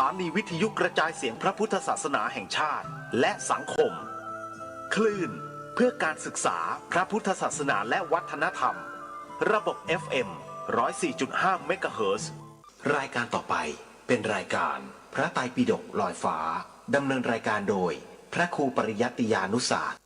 านีวิทยุกระจายเสียงพระพุทธศาสนาแห่งชาติและสังคมคลื่นเพื่อการศึกษาพระพุทธศาสนาและวัฒนธรรมระบบ FM 104.5 เมกะเฮิรตซ์รายการต่อไปเป็นรายการพระไตรปิฎกลอยฟ้าดำเนินรายการโดยพระครูปริยัติยานุศาสตร์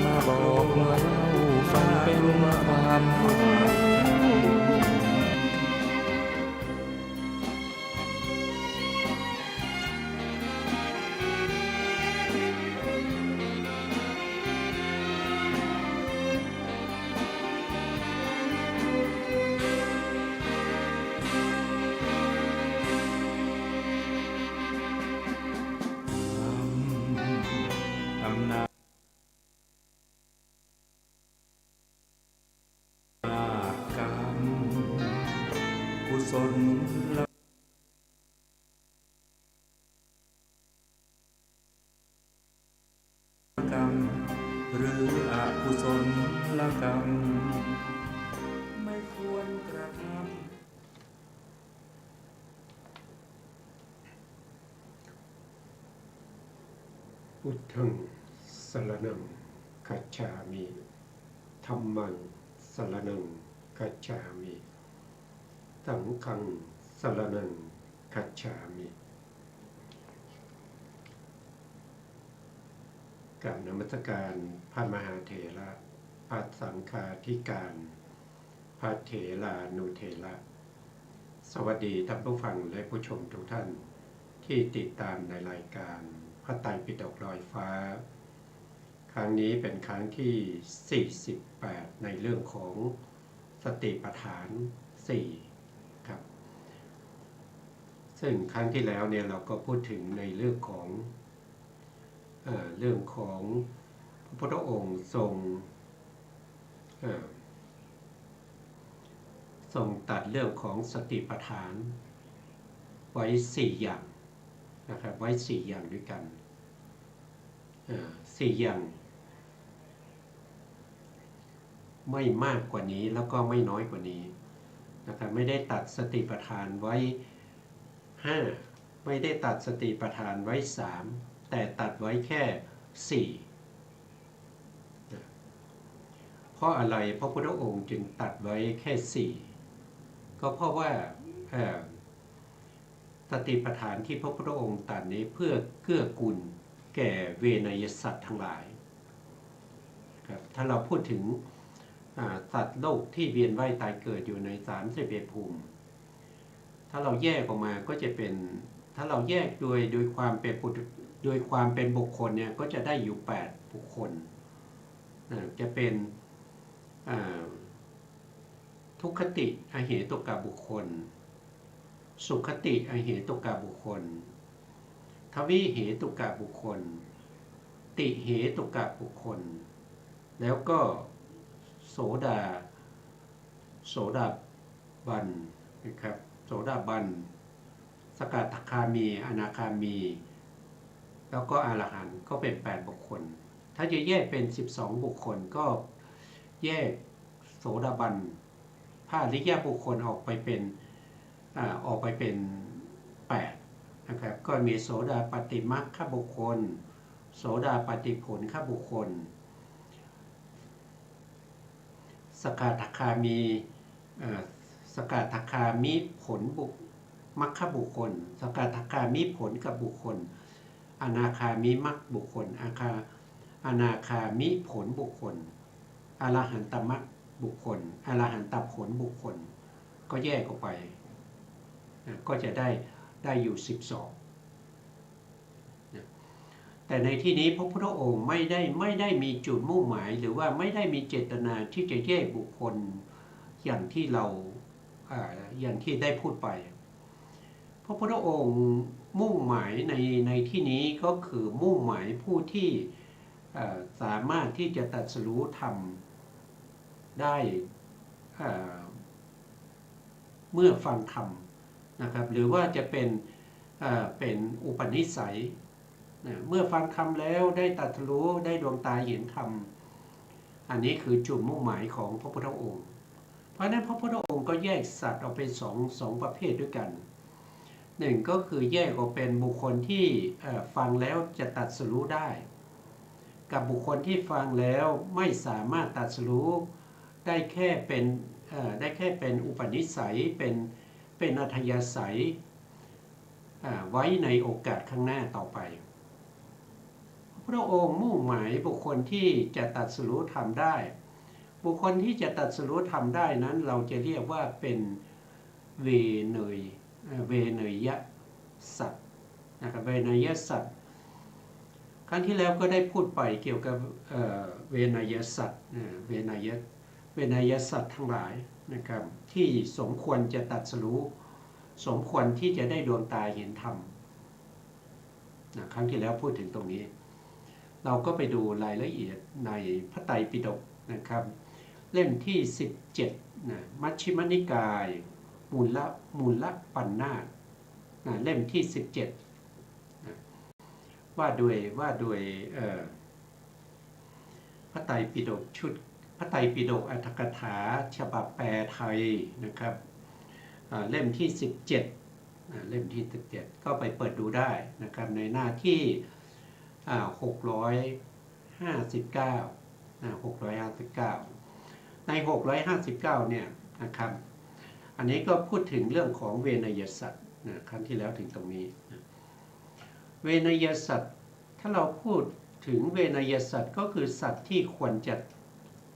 มาบอกมาเล่าฟังเป็นความรู้อำนาจกรรมกุศลกรรมหรืออกุศลกรรมไม่ควรกระทำพุทธังสรณังคัจฉามิธัมมังสรณังคัจฉามิสังฆังสรณังคัจฉามิกราบนมัสการพระมหาเถระพระสังฆาธิการพระเถรานุเถระสวัสดีท่านผู้ฟังและผู้ชมทุกท่านที่ติดตามในรายการพระไตรปิฎกลอยฟ้าครั้งนี้เป็นครั้งที่48ในเรื่องของสติปัฏฐาน4ครับซึ่งครั้งที่แล้วเนี่ยเราก็พูดถึงในเรื่องของพระพุทธองค์ทรงตัดเรื่องของสติปัฏฐานไว้4อย่างนะครับไว้4อย่างด้วยกัน4อย่างไม่มากกว่านี้แล้วก็ไม่น้อยกว่านี้นะครับไม่ได้ตัดสติปัฏฐานไว้5ไม่ได้ตัดสติปัฏฐานไว้3แต่ตัดไว้แค่4เพราะอะไรพระพุทธองค์จึงตัดไว้แค่4ก็เพราะว่าสติปัฏฐานที่พระพุทธองค์ตรัสนี้เพื่อเกื้อกูลแก่เวนยสัตว์ทั้งหลายครับถ้าเราพูดถึงสัตว์โลกที่เวียนว่ายตายเกิดอยู่ใน31ภูมิถ้าเราแยกออกมาก็จะเป็นถ้าเราแยกโดยความเป็นบุคคลเนี่ยก็จะได้อยู่8บุคคลจะเป็นทุกขติอเหตุกบุคคลสุขติอเหตุกบุคคลทวิเหตุกบุคคลติเหตุกบุคคลแล้วก็โสดาบันนะครับโสดาบันสกทาคามีอนาคามีแล้วก็อรหันต์ก็เป็น8บุคคลถ้าจะแยกเป็น12บุคคลก็แยกโสดาบันพระอริยบุคคลออกไปเป็น8นะครับก็มีโสดาปฏิมรรคบุคคลโสดาปฏิผลบุคคลสกทาคามีสกทาคามิผลมรรคบุคคลสกทาคามิผลกับบุคคลอนาคามิมรรคบุคคลอนาคามิผลบุคคลอรหันตมรรคบุคคลอรหันตผลบุคคลก็แยกออกไป ก็จะได้อยู่12นะแต่ในที่นี้พระพุทธองค์ไม่ได้มีจุดมุ่งหมายหรือว่าไม่ได้มีเจตนาที่จะแยกบุคคลอย่างที่เราอย่างที่ได้พูดไปพระพุทธองค์มุ่งหมายในที่นี้ก็คือมุ่งหมายผู้ที่สามารถที่จะตรัสรู้ธรรมได้เมื่อฟังธรรมนะครับหรือว่าจะเป็นอุปนิสัยเมื่อฟังธรรมแล้วได้ตรัสรู้ได้ดวงตาเห็นธรรมอันนี้คือจุดมุ่งหมายของพระพุทธองค์เพราะนั้นพระพุทธองค์ก็แยกสัตว์ออกเป็นสองประเภทด้วยกันหนึ่งก็คือแยกออกเป็นบุคคลที่ฟังแล้วจะตรัสรู้ได้กับบุคคลที่ฟังแล้วไม่สามารถตรัสรู้ได้แค่เป็นอุปนิสัยเป็นอัธยาศัยไว้ในโอกาสข้างหน้าต่อไปพระองค์มุ่งหมายบุคคลที่จะตรัสรู้ธรรมได้บุคคลที่จะตรัสรู้ธรรมได้นั้นเราจะเรียกว่าเป็นเวเนยสัตว์นะครับเวเนยสัตว์ครั้งที่แล้วก็ได้พูดไปเกี่ยวกับเวเนยสัตว์เวเนยสัตว์ทั้งหลายนะครับที่สมควรจะตรัสรู้สมควรที่จะได้ดวงตาเห็นธรรมครั้งที่แล้วพูดถึงตรงนี้เราก็ไปดูรายละเอียดในพระไตรปิฎกนะครับเล่มที่17นะมัชฌิมนิกายมูลปัญนาถเล่มที่17นะว่าด้วยพระไตรปิฎกชุดพระไตรปิฎกอรรถกถาฉบับแปลไทยนะครับเล่มที่17เล่มที่17ก็ไปเปิดดูได้นะครับในหน้าที่659ใน659เนี่ยนะครับอันนี้ก็พูดถึงเรื่องของเวไนยสัตว์ครั้งที่แล้วถึงตรงนี้เวไนยสัตว์ถ้าเราพูดถึงเวไนยสัตว์ก็คือสัตว์ที่ควรจะ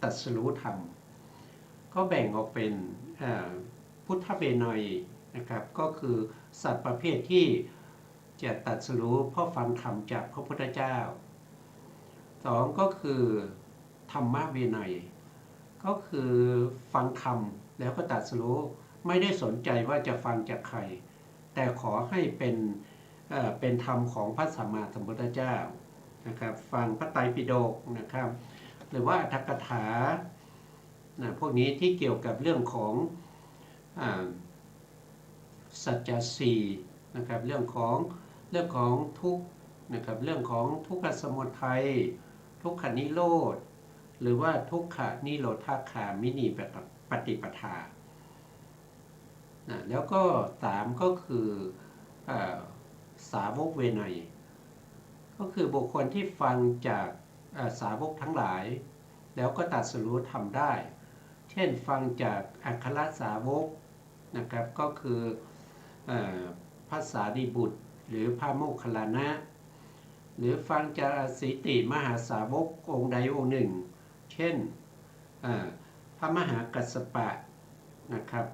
ตรัสรู้ธรรมก็แบ่งออกเป็นพุทธเวไนยนะครับก็คือสัตว์ประเภทที่จะตรัสรู้เพราะฟังธรรมจากพระพุทธเจ้าสองก็คือธรรมเวไนยก็คือฟังธรรมแล้วก็ตรัสรู้ไม่ได้สนใจว่าจะฟังจากใครแต่ขอให้เป็นธรรมของพระสัมมาสัมพุทธเจ้านะครับฟังพระไตรปิฎกนะครับหรือว่าอรรถกถาพวกนี้ที่เกี่ยวกับเรื่องของสัจจะสี่นะครับเรื่องของทุกข์นะครับเรื่องของทุกขสมุทัยทุกขนิโรธหรือว่าทุกขนิโรธคามินีปฏิปทาแล้วก็3ก็คือสาวกเวไนยก็คือบุคคลที่ฟังจากสาวกทั้งหลายแล้วก็ตรัสรู้ทำได้เช่นฟังจากอัครสาวกนะครับก็คือพระสารีบุตรหรือพระโมคคัลลานะหรือฟังจากอสิติมหาสาวกองค์ใดองค์หนึ่งเช่นพระมหากัสสปะนะครับ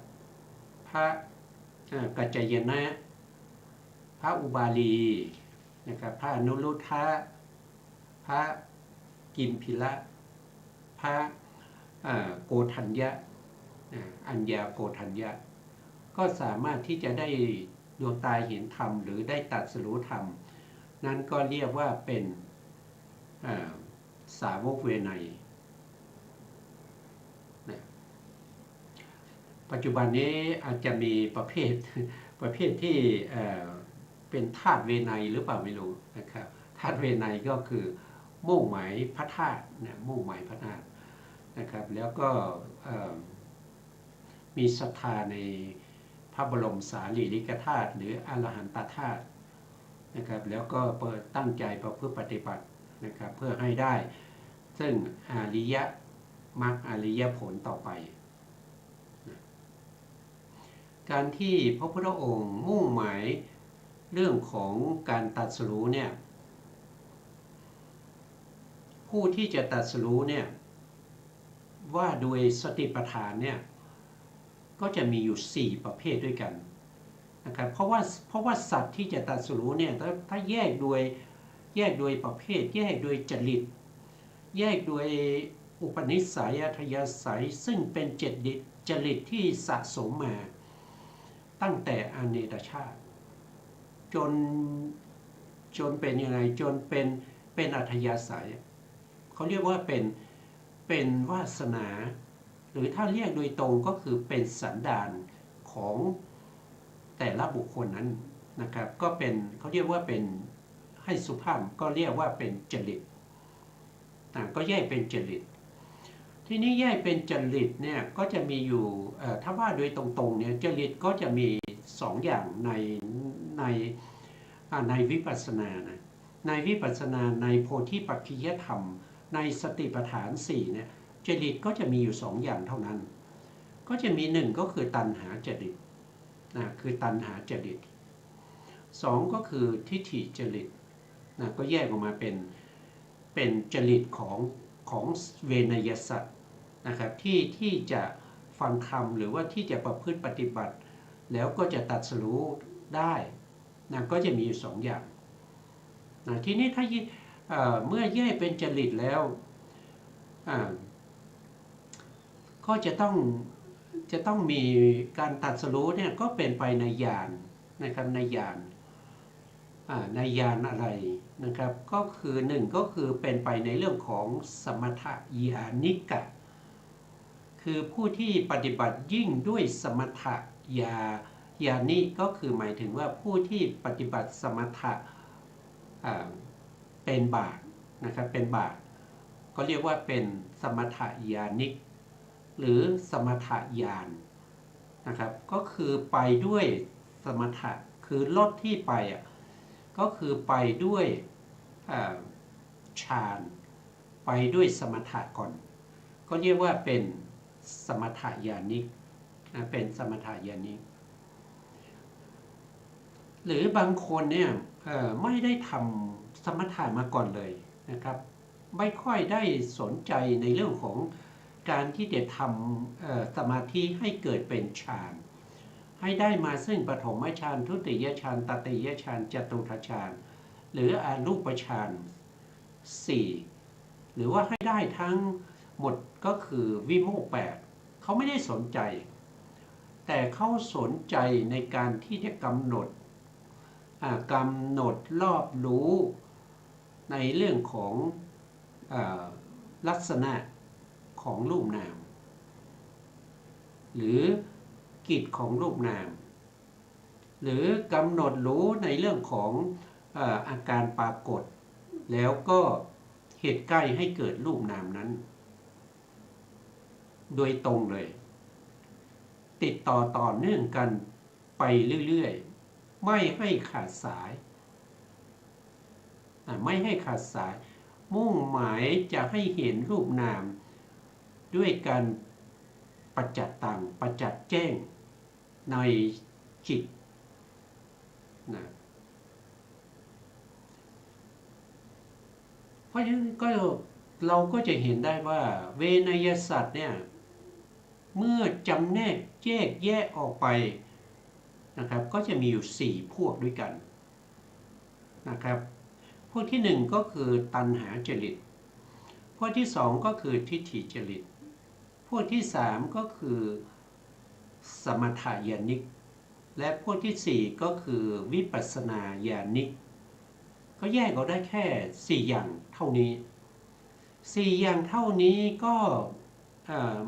พระกัจจยนะพระอุบาลีนะครับพระอนุรุทธะพระกิมพิละพระโกฏัญญะอัญญาโกฏัญญะก็สามารถที่จะได้ดวงตาเห็นธรรมหรือได้ตรัสรู้ธรรมนั้นก็เรียกว่าเป็นสาวกเวไนยปัจจุบันนี้อาจจะมีประเภทที่เป็นธาตุเวไนยหรือเปล่าไม่รู้นะครับธาตุเวไนยก็คือมุ่งหมายพระธาตุมุ่งหมายพระธาตุนะครับแล้วก็มีศรัทธาในพระบรมสารีริกธาตุหรืออรหันตธาตุนะครับแล้วก็ตั้งใจประพฤติปฏิบัตินะครับเพื่อให้ได้ซึ่งอริยมรรคอริยผลต่อไปการที่พระพุทธองค์มุ่งหมายเรื่องของการตรัสรู้เนี่ยผู้ที่จะตรัสรู้เนี่ยว่าโดยสติปัฏฐานเนี่ยก็จะมีอยู่4ประเภทด้วยกัน นะครับเพราะว่าสัตว์ที่จะตรัสรู้เนี่ยถ้าแยกโดยประเภทแยกโดยจริตแยกโดยอุปนิสัยอัธยาศัยซึ่งเป็นจริตที่สะสมมาตั้งแต่อเนกชาติจนเป็นยังไงจนเป็นอัธยาศัยเขาเรียกว่าเป็นวาสนาหรือถ้าเรียกโดยตรงก็คือเป็นสันดานของแต่ละบุคคลนั้นนะครับก็เป็นเขาเรียกว่าเป็นให้สุภาพก็เรียกว่าเป็นจริตก็แยกเป็นจริตทีนี้แยกเป็นจริตเนี่ยก็จะมีอยู่ถ้าว่าโดยตรงๆเนี่ยจริตก็จะมี2อย่างในวิปัสสนานะในวิปัสสนาในโพธิปักขิยธรรมในสติปัฏฐาน4เนี่ยจริตก็จะมีอยู่2อย่างเท่านั้นก็จะมี1ก็คือตัณหาจริตนะคือตัณหาจริต2ก็คือทิฏฐิจริตนะก็แยกออกมาเป็นจริตของเวนยสัตว์นะครับที่จะฟังธรรมหรือว่าที่จะประพฤติปฏิบัติแล้วก็จะตรัสรู้ได้นะก็จะมีอยู่2อย่างนะทีนี้ถ้าเมื่อแยกเป็นจริตแล้วก็จะต้องมีการตรัสรู้เนี่ยก็เป็นไปในญาณนะครับในญาณอะไรนะครับก็คือ1ก็คือเป็นไปในเรื่องของสมถญาณิกะคือผู้ที่ปฏิบัติยิ่งด้วยสมถญาณิก็คือหมายถึงว่าผู้ที่ปฏิบัติสมถะเป็นบาตนะครับเป็นบาตก็เรียกว่าเป็นสมถญาณิกหรือสมถญาณนะครับก็คือไปด้วยสมถะคือลดที่ไปก็คือไปด้วยฌานไปด้วยสมถะก่อนก็เรียกว่าเป็นสมถญาณิกเป็นสมถญาณิกหรือบางคนเนี่ยไม่ได้ทำสมถะมาก่อนเลยนะครับไม่ค่อยได้สนใจในเรื่องของการที่จะทำสมาธิให้เกิดเป็นฌานให้ได้มาซึ่งปฐมฌานทุติยฌานตติยฌานจตุตฌานหรืออรูปฌาน4หรือว่าให้ได้ทั้งหมดก็คือวิโมกข์8เขาไม่ได้สนใจแต่เขาสนใจในการที่จะกำหนดรอบรู้ในเรื่องของลักษณะของรูปนามหรือกิจของรูปนามหรือกำหนดรู้ในเรื่องของอาการปรากฏแล้วก็เหตุใกล้ให้เกิดรูปนามนั้นโดยตรงเลยติดต่อเนื่องกันไปเรื่อยๆไม่ให้ขาดสายมุ่งหมายจะให้เห็นรูปนามด้วยการประจักษ์ต่างประจักษ์แจ้งในจิตนะเพราะฉะนั้นเราก็จะเห็นได้ว่าเวนยสัตว์เนี่ยเมื่อจำแนกแยกออกไปนะครับก็จะมีอยู่4พวกด้วยกันนะครับพวกที่1ก็คือตัณหาจริตพวกที่2ก็คือทิฏฐิจริตพวกที่3ก็คือสมถญาณิกและพวกที่4ก็คือวิปัสสนาญาณิกก็แยกออกได้แค่4อย่างเท่านี้4อย่างเท่านี้ก็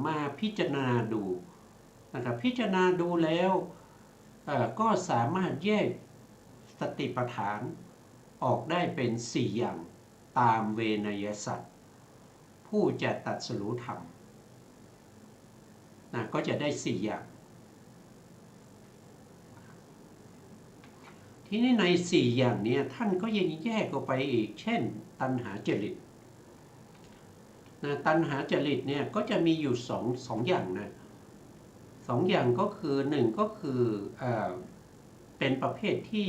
มาพิจารณาดูนะครับพิจารณาดูแล้วก็สามารถแยกสติปัฏฐานออกได้เป็น4อย่างตามเวนยสัตว์ผู้จะตรัสรู้ธรรมก็จะได้4อย่างทีนี้ใน4อย่างนี้ท่านก็ยังแยกออกไปอีกเช่นตัณหาจริตตัณหาจริตเนี่ยก็จะมีอยู่2อย่างนะ2อย่างก็คือ1ก็คือเป็นประเภทที่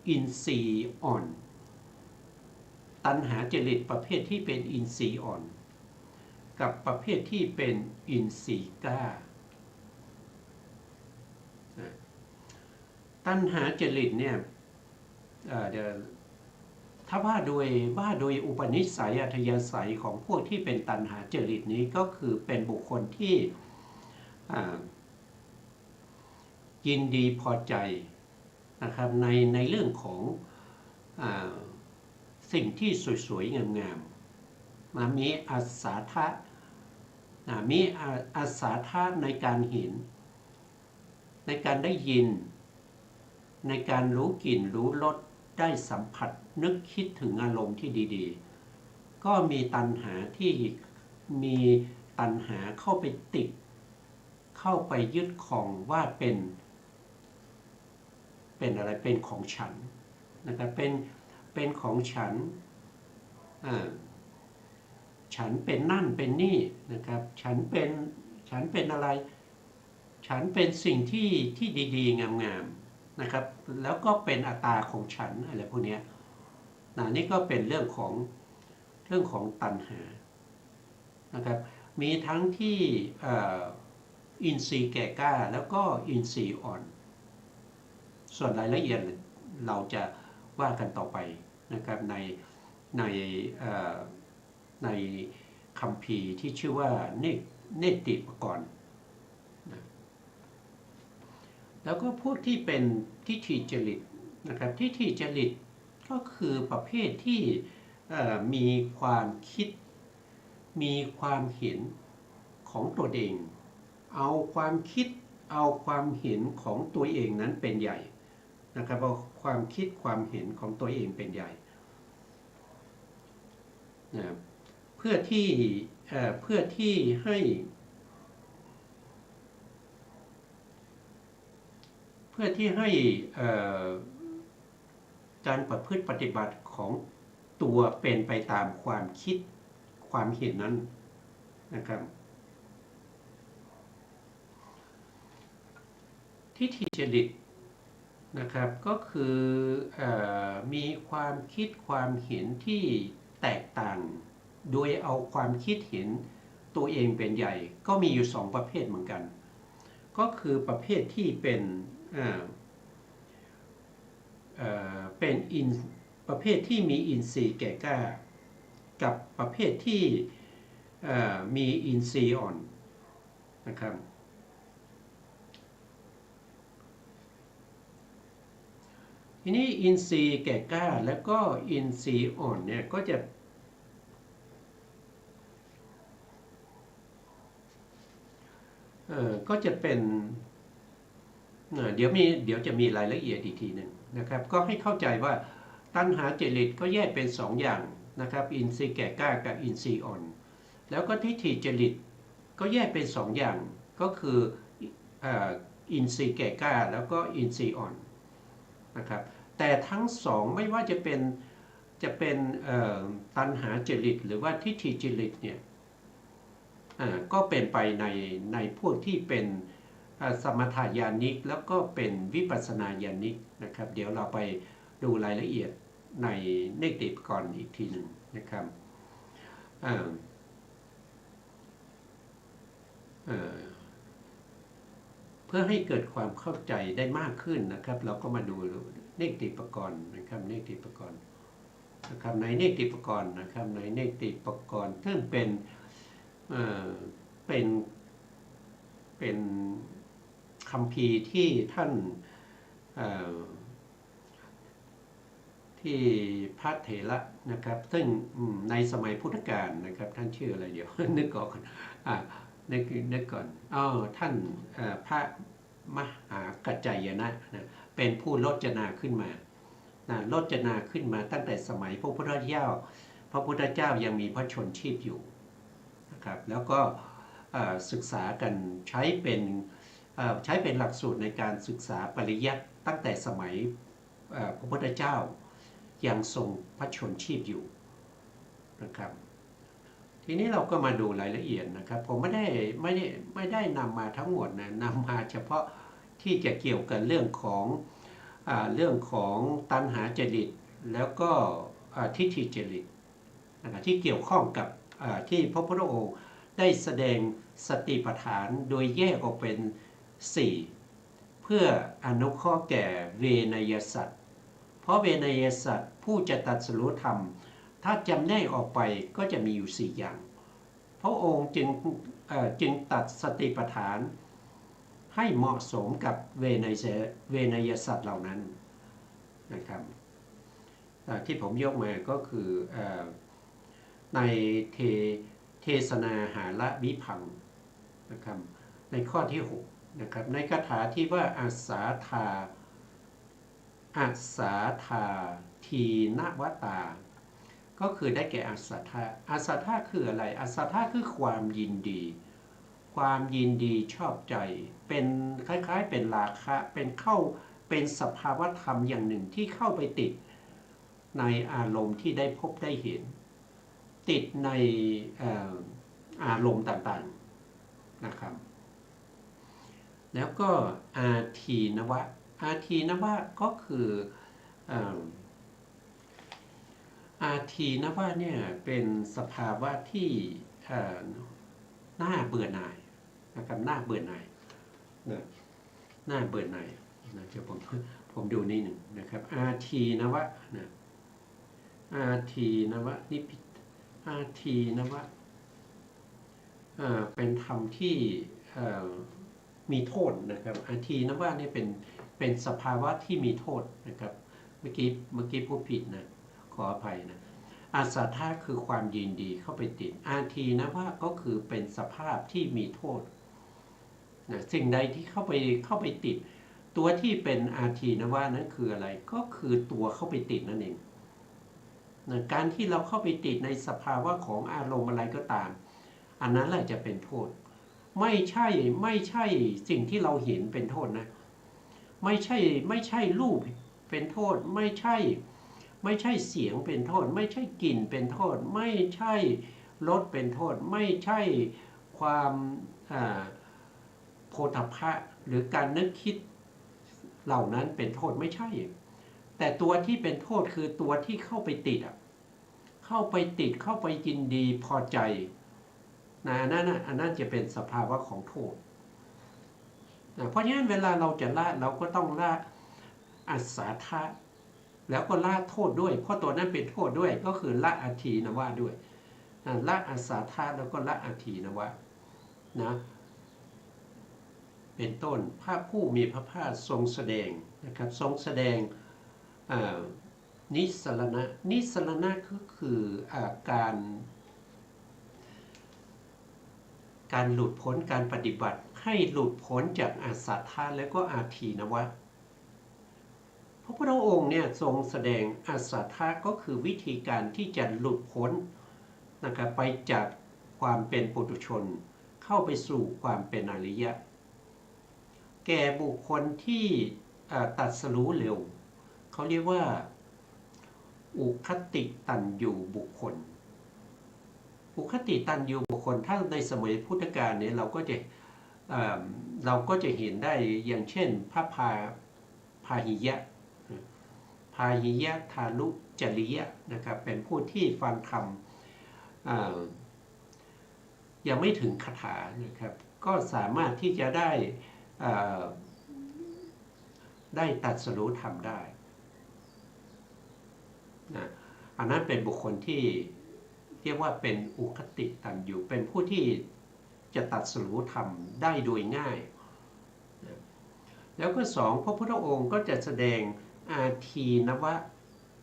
อินทรีย์อ่อนตัณหาจริตประเภทที่เป็นอินทรีย์อ่อนกับประเภทที่เป็นอินทรีย์กล้า ตัณหาจริตเนี่ยเดี๋ยวถ้าว่าโดยอุปนิสัยอัธยาศัยของพวกที่เป็นตัณหาจริตนี้ก็คือเป็นบุคคลที่ยินดีพอใจนะครับในเรื่องของสิ่งที่สวยๆงามๆมีอาสาทะมีอาสาทะในการเห็นในการได้ยินในการรู้กลิ่นรู้รสได้สัมผัสนึกคิดถึงอารมณ์ที่ดีๆก็มีตัณหาที่มีตัณหาเข้าไปติดเข้าไปยึดครองว่าเป็นอะไรเป็นของฉันนะครับเป็นของฉันฉันเป็นนั่นเป็นนี่นะครับฉันเป็นอะไรฉันเป็นสิ่งที่ดีๆงามๆนะครับแล้วก็เป็นอัตตาของฉันอะไรพวกนี้นี่ก็เป็นเรื่องของตัณหานะครับมีทั้งที่อินทรีย์แก่กล้าแล้วก็อินทรีย์อ่อนส่วนรายละเอียดเราจะว่ากันต่อไปนะครับในคัมภีร์ที่ชื่อว่าเนติปกรณ์นะแล้วก็พวกที่เป็นทิฏฐิจริตนะครับทิฏฐิจริตก็คือประเภทที่มีความคิดมีความเห็นของตัวเองเอาความคิดเอาความเห็นของตัวเองนั้นเป็นใหญ่นะครับเอาความคิดความเห็นของตัวเองเป็นใหญ่นะเพื่อที่ให้การประพฤติปฏิบัติของตัวเป็นไปตามความคิดความเห็นนั้นนะครับทิฏฐิจริตนะครับก็คือมีความคิดความเห็นที่แตกต่างโดยเอาความคิดเห็นตัวเองเป็นใหญ่ก็มีอยู่2ประเภทเหมือนกันก็คือประเภทที่เป็นประเภทที่มีอินทรีย์แก่กล้ากับประเภทที่มีอินทรีย์อ่อนนะครับทีนี้อินทรีย์แก่กล้าแล้วก็อินทรีย์อ่อนเนี่ยก็จะเป็นเดี๋ยวจะมีรายละเอียดอีกทีหนึ่งนะครับก็ให้เข้าใจว่าตัณหาจริตก็แยกเป็น2อย่างนะครับอินทรีย์แก่กล้ากับอินทรีย์อ่อนแล้วก็ทิฏฐิจริตก็แยกเป็น2อย่างก็คืออินทรีย์แก่กล้าแล้วก็อินทรีย์อ่อนนะครับแต่ทั้ง2ไม่ว่าจะเป็นตัณหาจริตหรือว่าทิฏฐิจริตเนี่ยก็เป็นไปในพวกที่เป็นสมถญาณิกแล้วก็เป็นวิปัสสนาญาณิกนะครับเดี๋ยวเราไปดูรายละเอียดในเนติปกรณ์อีกทีหนึ่งนะครับเพื่อให้เกิดความเข้าใจได้มากขึ้นนะครับเราก็มาดูเนติปกรณ์นะครับเนติปกรณ์นะครับในเนติปกรณ์นะครับในเนติปกรณ์ซึ่งเป็นคัมภีร์ที่ท่านที่พระเถระนะครับซึ่งในสมัยพุทธกาลนะครับท่านชื่ออะไรเดี๋ยวนึกก่อนนึกก่อนท่านพระมหากัจจายนะเป็นผู้รจนาขึ้นมารจนาขึ้นมาตั้งแต่สมัยพระพุทธเจ้ายังมีพระชนชีพอยู่นะครับแล้วก็ศึกษากันใช้เป็นหลักสูตรในการศึกษาปริยัติตั้งแต่สมัยพระพุทธเจ้ายังทรงพระชนชีพอยู่นะครับทีนี้เราก็มาดูรายละเอียดนะครับผมไม่ได้นำมาทั้งหมดนะนำมาเฉพาะที่จะเกี่ยวกับเรื่องของตัณหาจริตแล้วก็ทิฏฐิจริตนะครับที่เกี่ยวข้องกับที่พระพุทธองค์ได้แสดงสติปัฏฐานโดยแยกออกเป็น4เพื่อ พื่ออนุเคราะห์แก่เวนยสัตว์เพราะเวนยสัตว์ผู้จะตรัสรู้ธรรมถ้าจำแนกออกไปก็จะมีอยู่4อย่างพระองค์จึงตัดสติปัฏฐานให้เหมาะสมกับเวนยสัตว์เหล่านั้นนะครับที่ผมยกมาก็คือในเทศนาหาละวิพังนะครับในข้อที่6นะครับในคาถาที่ว่าอาสาธาทีนวตาก็คือได้แก่อาสาธาคืออะไรอาสาธาคือความยินดีชอบใจเป็นคล้ายๆเป็นราคะเป็นสภาวธรรมอย่างหนึ่งที่เข้าไปติดในอารมณ์ที่ได้พบได้เห็นติดในอารมณ์ต่างๆนะครับแล้วก็อาทีนวะก็คืออาทีนวะเนี่ยเป็นสภาวะที่น่าเบื่อหน่ายนะครับน่าเบื่อหน่ายนะน่าเบื่อหน่ายนะเดี๋ยวผมดูนิดหนึ่งนะครับอาทีนวะนะอาทีนวะนี่อาทีนวะเป็นธรรมที่มีโทษนะครับอาทีนวะนี่เป็นสภาวะที่มีโทษนะครับเมื่อกี้พูดผิดนะขออภัยนะอาสาธาคือความยินดีเข้าไปติดอาทีนวะก็คือเป็นสภาพที่มีโทษนะสิ่งใดที่เข้าไปติดตัวที่เป็นอาทีนวะนั้นคืออะไรก็คือตัวเข้าไปติดนั่นเองนะการที่เราเข้าไปติดในสภาวะของอารมณ์อะไรก็ตามอันนั้นแหละจะเป็นโทษไม่ใช่สิ่งที่เราเห็นเป็นโทษนะไม่ใช่รูปเป็นโทษไม่ใช่เสียงเป็นโทษไม่ใช่กลิ่นเป็นโทษไม่ใช่รสเป็นโทษไม่ใช่ความโผฏฐัพพะหรือการนึกคิดเหล่านั้นเป็นโทษไม่ใช่แต่ตัวที่เป็นโทษคือตัวที่เข้าไปติดเข้าไปยินดีพอใจนะอันนั้นจะเป็นสภาวะของโทษนะเพราะฉะนั้นเวลาเราจะละเราก็ต้องละอาสาทะแล้วก็ละโทษด้วยเพราะตัวนั้นเป็นโทษด้วยก็คือละอาทีนวะด้วยนะละอาสาทะแล้วก็ละอาทีนวะนะเป็นต้นพระผู้มีพระภาคทรงแสดงนะครับทรงแสดงนิสรณะก็คือการหลุดพ้นการปฏิบัติให้หลุดพ้นจากอาสาทะและก็อาทีนวะพระพุทธองค์เนี่ยทรงแสดงอาสาทะก็คือวิธีการที่จะหลุดพ้นนะครับไปจากความเป็นปุถุชนเข้าไปสู่ความเป็นอริยะแก่บุคคลที่ตรัสรู้เร็วเขาเรียกว่าอุคติตัญญูบุคคลอุคติตัญญูบุคคลถ้าในสมัยพุทธกาลเนี่ยเราก็จะเห็นได้อย่างเช่นพระพาหิยะทารุจริยะนะครับเป็นผู้ที่ฟังธรรมยังไม่ถึงคาถานะครับก็สามารถที่จะได้ตรัสรู้ธรรมได้นะอันนั้นเป็นบุคคลที่เรียกว่าเป็นอุคติตัญญูเป็นผู้ที่จะตรัสรู้ธรรมได้โดยง่ายนะแล้วก็2พระพุทธองค์ก็จะแสดงอาทีนวะ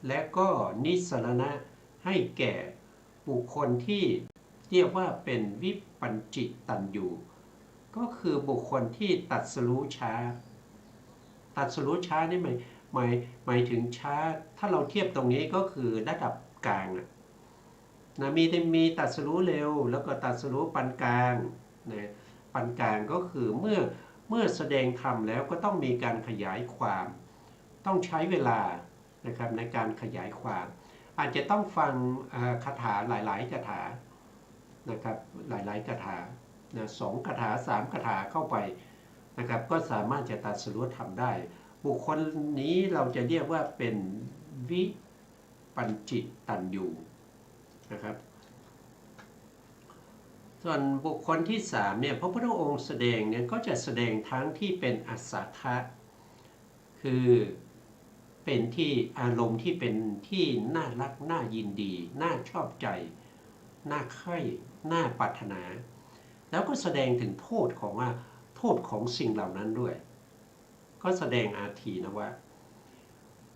และก็นิสรณะให้แก่บุคคลที่เรียกว่าเป็นวิปัญจิตัญญูก็คือบุคคลที่ตรัสรู้ช้านี่หมายถึงช้าถ้าเราเทียบตรงนี้ก็คือระดับกลางนะมีตรัสรู้เร็วแล้วก็ตรัสรู้ปานกลางนะปานกลางก็คือเมื่อแสดงธรรมแล้วก็ต้องมีการขยายความต้องใช้เวลานะครับในการขยายความอาจจะต้องฟังคาถาหลายๆคาถานะครับหลายๆคาถานะ2คาถา3คาถาเข้าไปนะครับก็สามารถจะตรัสรู้ธรรมได้บุคคลนี้เราจะเรียกว่าเป็นวิปัญจิตัญญูนะครับส่วนบุคคลที่3เนี่ยพระพุทธองค์แสดงเนี่ยก็จะแสดงทั้งที่เป็นอัสสัทธะ คือเป็นที่อารมณ์ที่เป็นที่น่ารักน่ายินดีน่าชอบใจน่าใคร่น่าปรารถนาแล้วก็แสดงถึงโทษของสิ่งเหล่านั้นด้วยก็แสดงอาทีนะว่า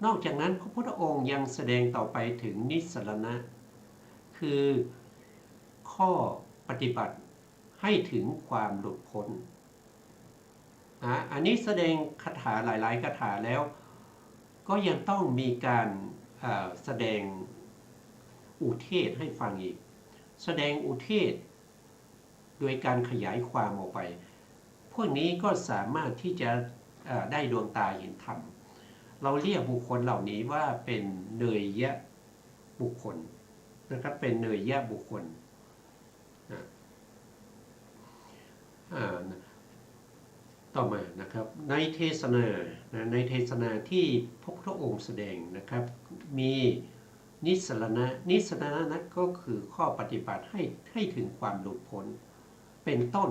นอกจากนั้นพระพุทธองค์ยังแสดงต่อไปถึงนิสสรณะคือข้อปฏิบัติให้ถึงความหลุดพ้นอันนี้แสดงคาถาหลายๆคาถาแล้วก็ยังต้องมีการแสดงอุเทศให้ฟังอีกแสดงอุเทศโดยการขยายความออกไปพวกนี้ก็สามารถที่จะได้ดวงตาเห็นธรรมเราเรียกบุคคลเหล่านี้ว่าเป็นเนยยะบุคคลนะครับเป็นเนยยะบุคคลต่อมานะครับในเทศนาที่พระพุทธองค์แสดงนะครับมีนิสสรณะนั้นก็คือข้อปฏิบัติให้ถึงความหลุดพ้นเป็นต้น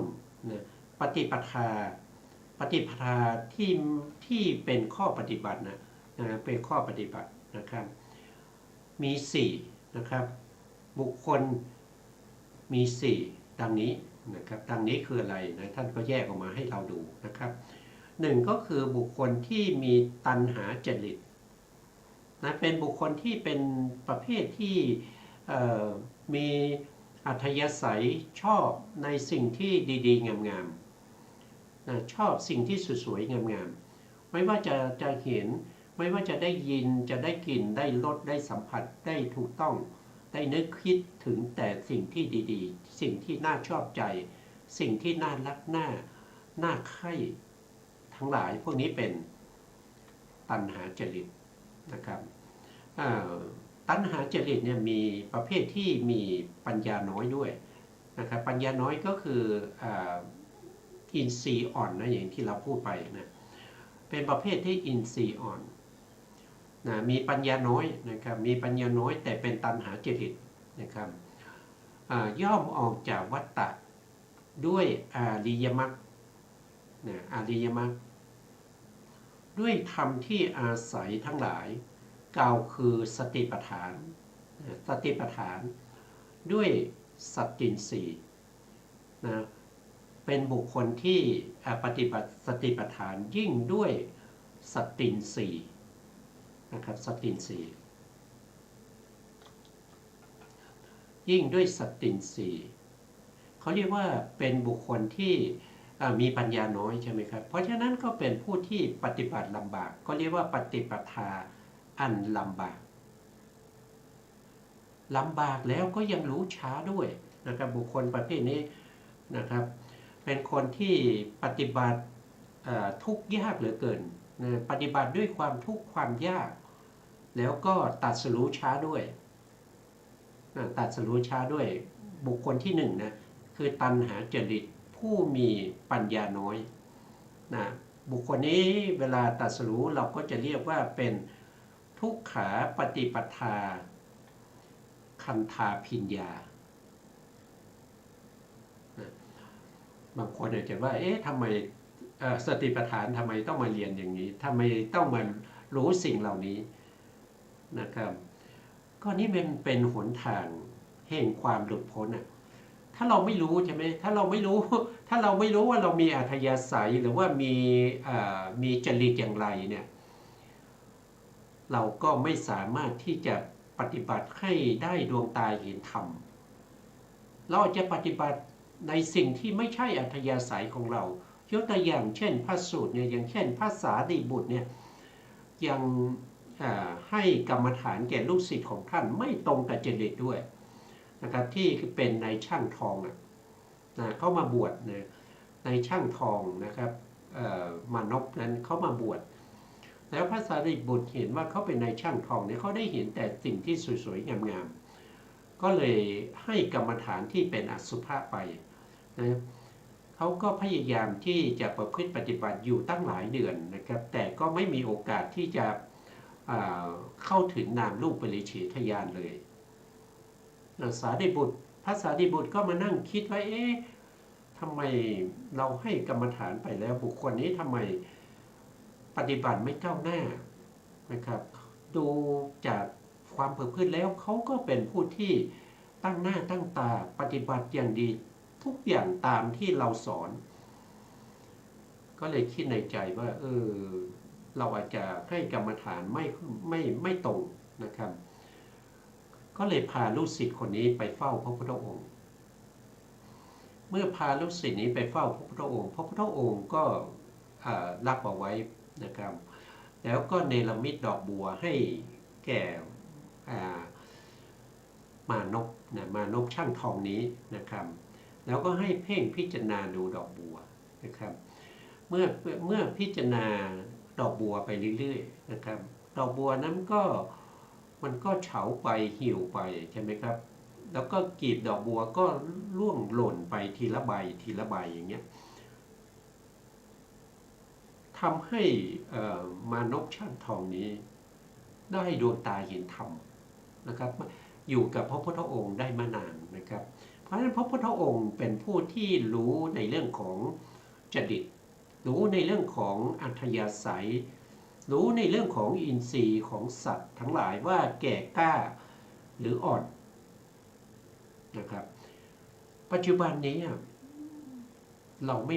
นะปฏิปทาที่เป็นข้อปฏิบัตินะเป็นข้อปฏิบัตินะครับมี4นะครับบุคคลมี4ดังนี้นะครับดังนี้คืออะไรนะท่านก็แยกออกมาให้เราดูนะครับ1ก็คือบุคคลที่มีตัณหาจริตนะเป็นบุคคลที่เป็นประเภทที่มีอัธยาศัยชอบในสิ่งที่ดีๆงามๆนะชอบสิ่งที่สวยๆงามๆไม่ว่าจะเห็นไม่ว่าจะได้ยินจะได้กลิ่นได้รสได้สัมผัสได้ถูกต้องได้นึกคิดถึงแต่สิ่งที่ดีๆสิ่งที่น่าชอบใจสิ่งที่น่ารักน่าใคร่ทั้งหลายพวกนี้เป็นตัณหาจริตนะครับตัณหาจริตเนี่ยมีประเภทที่มีปัญญาน้อยด้วยนะครับปัญญาน้อยก็คืออินทรีย์อ่อนนะอย่างที่เราพูดไปนะเป็นประเภทที่อินทรีย์อ่อนนะมีปัญญาน้อยนะครับมีปัญญาน้อยแต่เป็นตัณหาจริตนะครับย่อมออกจากวัฏฏะด้วยอาริยมรรคอาริยมรรคด้วยธรรมที่อาศัยทั้งหลายกล่าวคือสติปัฏฐานด้วยสัตตินสีนะเป็นบุคคลที่ปฏิบัติสติปัฏฐานยิ่งด้วยสัตตินสีนะครับสัตตินสียิ่งด้วยสัตตินสีเขาเรียกว่าเป็นบุคคลที่มีปัญญาน้อยใช่ไหมครับเพราะฉะนั้นก็เป็นผู้ที่ปฏิบัติลำบากก็เรียกว่าปฏิปทาอันลำบากแล้วก็ยังรู้ช้าด้วยนะครับบุคคลประเภทนี้นะครับเป็นคนที่ปฏิบัติทุกข์ยากเหลือเกินนะปฏิบัติด้วยความทุกข์ความยากแล้วก็ตรัสรู้ช้าด้วยตรัสรู้ช้าด้วยบุคคลที่1นะคือตัณหาจริตผู้มีปัญญาน้อยนะบุคคลนี้เวลาตรัสรู้เราก็จะเรียกว่าเป็นทุกขาปฏิปทาคันธาพิญญาบางคนอาจจะว่าทำไมสติปัฏฐานทำไมต้องมาเรียนอย่างนี้ทำไมต้องมารู้สิ่งเหล่านี้นะครับก็นี่เป็นหนทางแห่งความหลุดพ้นถ้าเราไม่รู้ใช่ไหมถ้าเราไม่รู้ว่าเรามีอัธยาศัยหรือว่ามีจริตอย่างไรเนี่ยเราก็ไม่สามารถที่จะปฏิบัติให้ได้ดวงตาเห็นธรรมเราจะปฏิบัติในสิ่งที่ไม่ใช่อัธยาศัยของเรายกตัวอย่างเช่นพระสูตรเนี่ยอย่างเช่นพระสารีบุตรเนี่ยยังให้กรรมฐานแก่ลูกศิษย์ของท่านไม่ตรงกับจริตด้วยนะครับที่เป็นในช่างทองเขามาบวชในช่างทองนะครับมานพนั้นเขามาบวชแล้วพระสารีบุตรเห็นว่าเขาเป็นนายช่างทองเนี่ยเขาได้เห็นแต่สิ่งที่สวยๆงามๆก็เลยให้กรรมฐานที่เป็นอสุภะไปนะเขาก็พยายามที่จะประพฤติปฏิบัติอยู่ตั้งหลายเดือนนะครับแต่ก็ไม่มีโอกาสที่จะเข้าถึงนามรูปปริเฉทญาณเลยพระสารีบุตรก็มานั่งคิดว่าทำไมเราให้กรรมฐานไปแล้วบุคคลนี้ทำไม ปฏิบัติไม่ก้าวหน้านะครับดูจากความประพฤติแล้วเขาก็เป็นผู้ที่ตั้งหน้าตั้งตาปฏิบัติอย่างดีทุกอย่างตามที่เราสอนก็เลยคิดในใจว่าเราอาจจะให้กรรมฐานไม่ตรงนะครับก็เลยพาลูกศิษย์คนนี้ไปเฝ้าพระพุทธองค์เมื่อพาลูกศิษย์นี้ไปเฝ้าพระพุทธองค์พระพุทธองค์ก็รับเอาไว้นะครับแล้วก็เนรมิตดอกบัวให้แก่มานพช่างทองนี้นะครับแล้วก็ให้เพ่งพิจารณาดูดอกบัวนะครับเมื่อพิจารณาดอกบัวไปเรื่อยๆนะครับดอกบัวนั้นมันก็เฉาไปเหี่ยวไปใช่ไหมครับแล้วก็กลีบดอกบัวก็ร่วงหล่นไปทีละใบทีละใบอย่างเงี้ยทำให้มานพช่างทองนี้ได้ดวงตาเห็นธรรมนะครับอยู่กับพระพุทธองค์ได้มานานนะครับเพราะฉะนั้นพระพุทธองค์เป็นผู้ที่รู้ในเรื่องของจริตรู้ในเรื่องของอัธยาศัยรู้ในเรื่องของอินทรีย์ของสัตว์ทั้งหลายว่าแก่กล้าหรืออ่อนนะครับปัจจุบันนี้เราไม่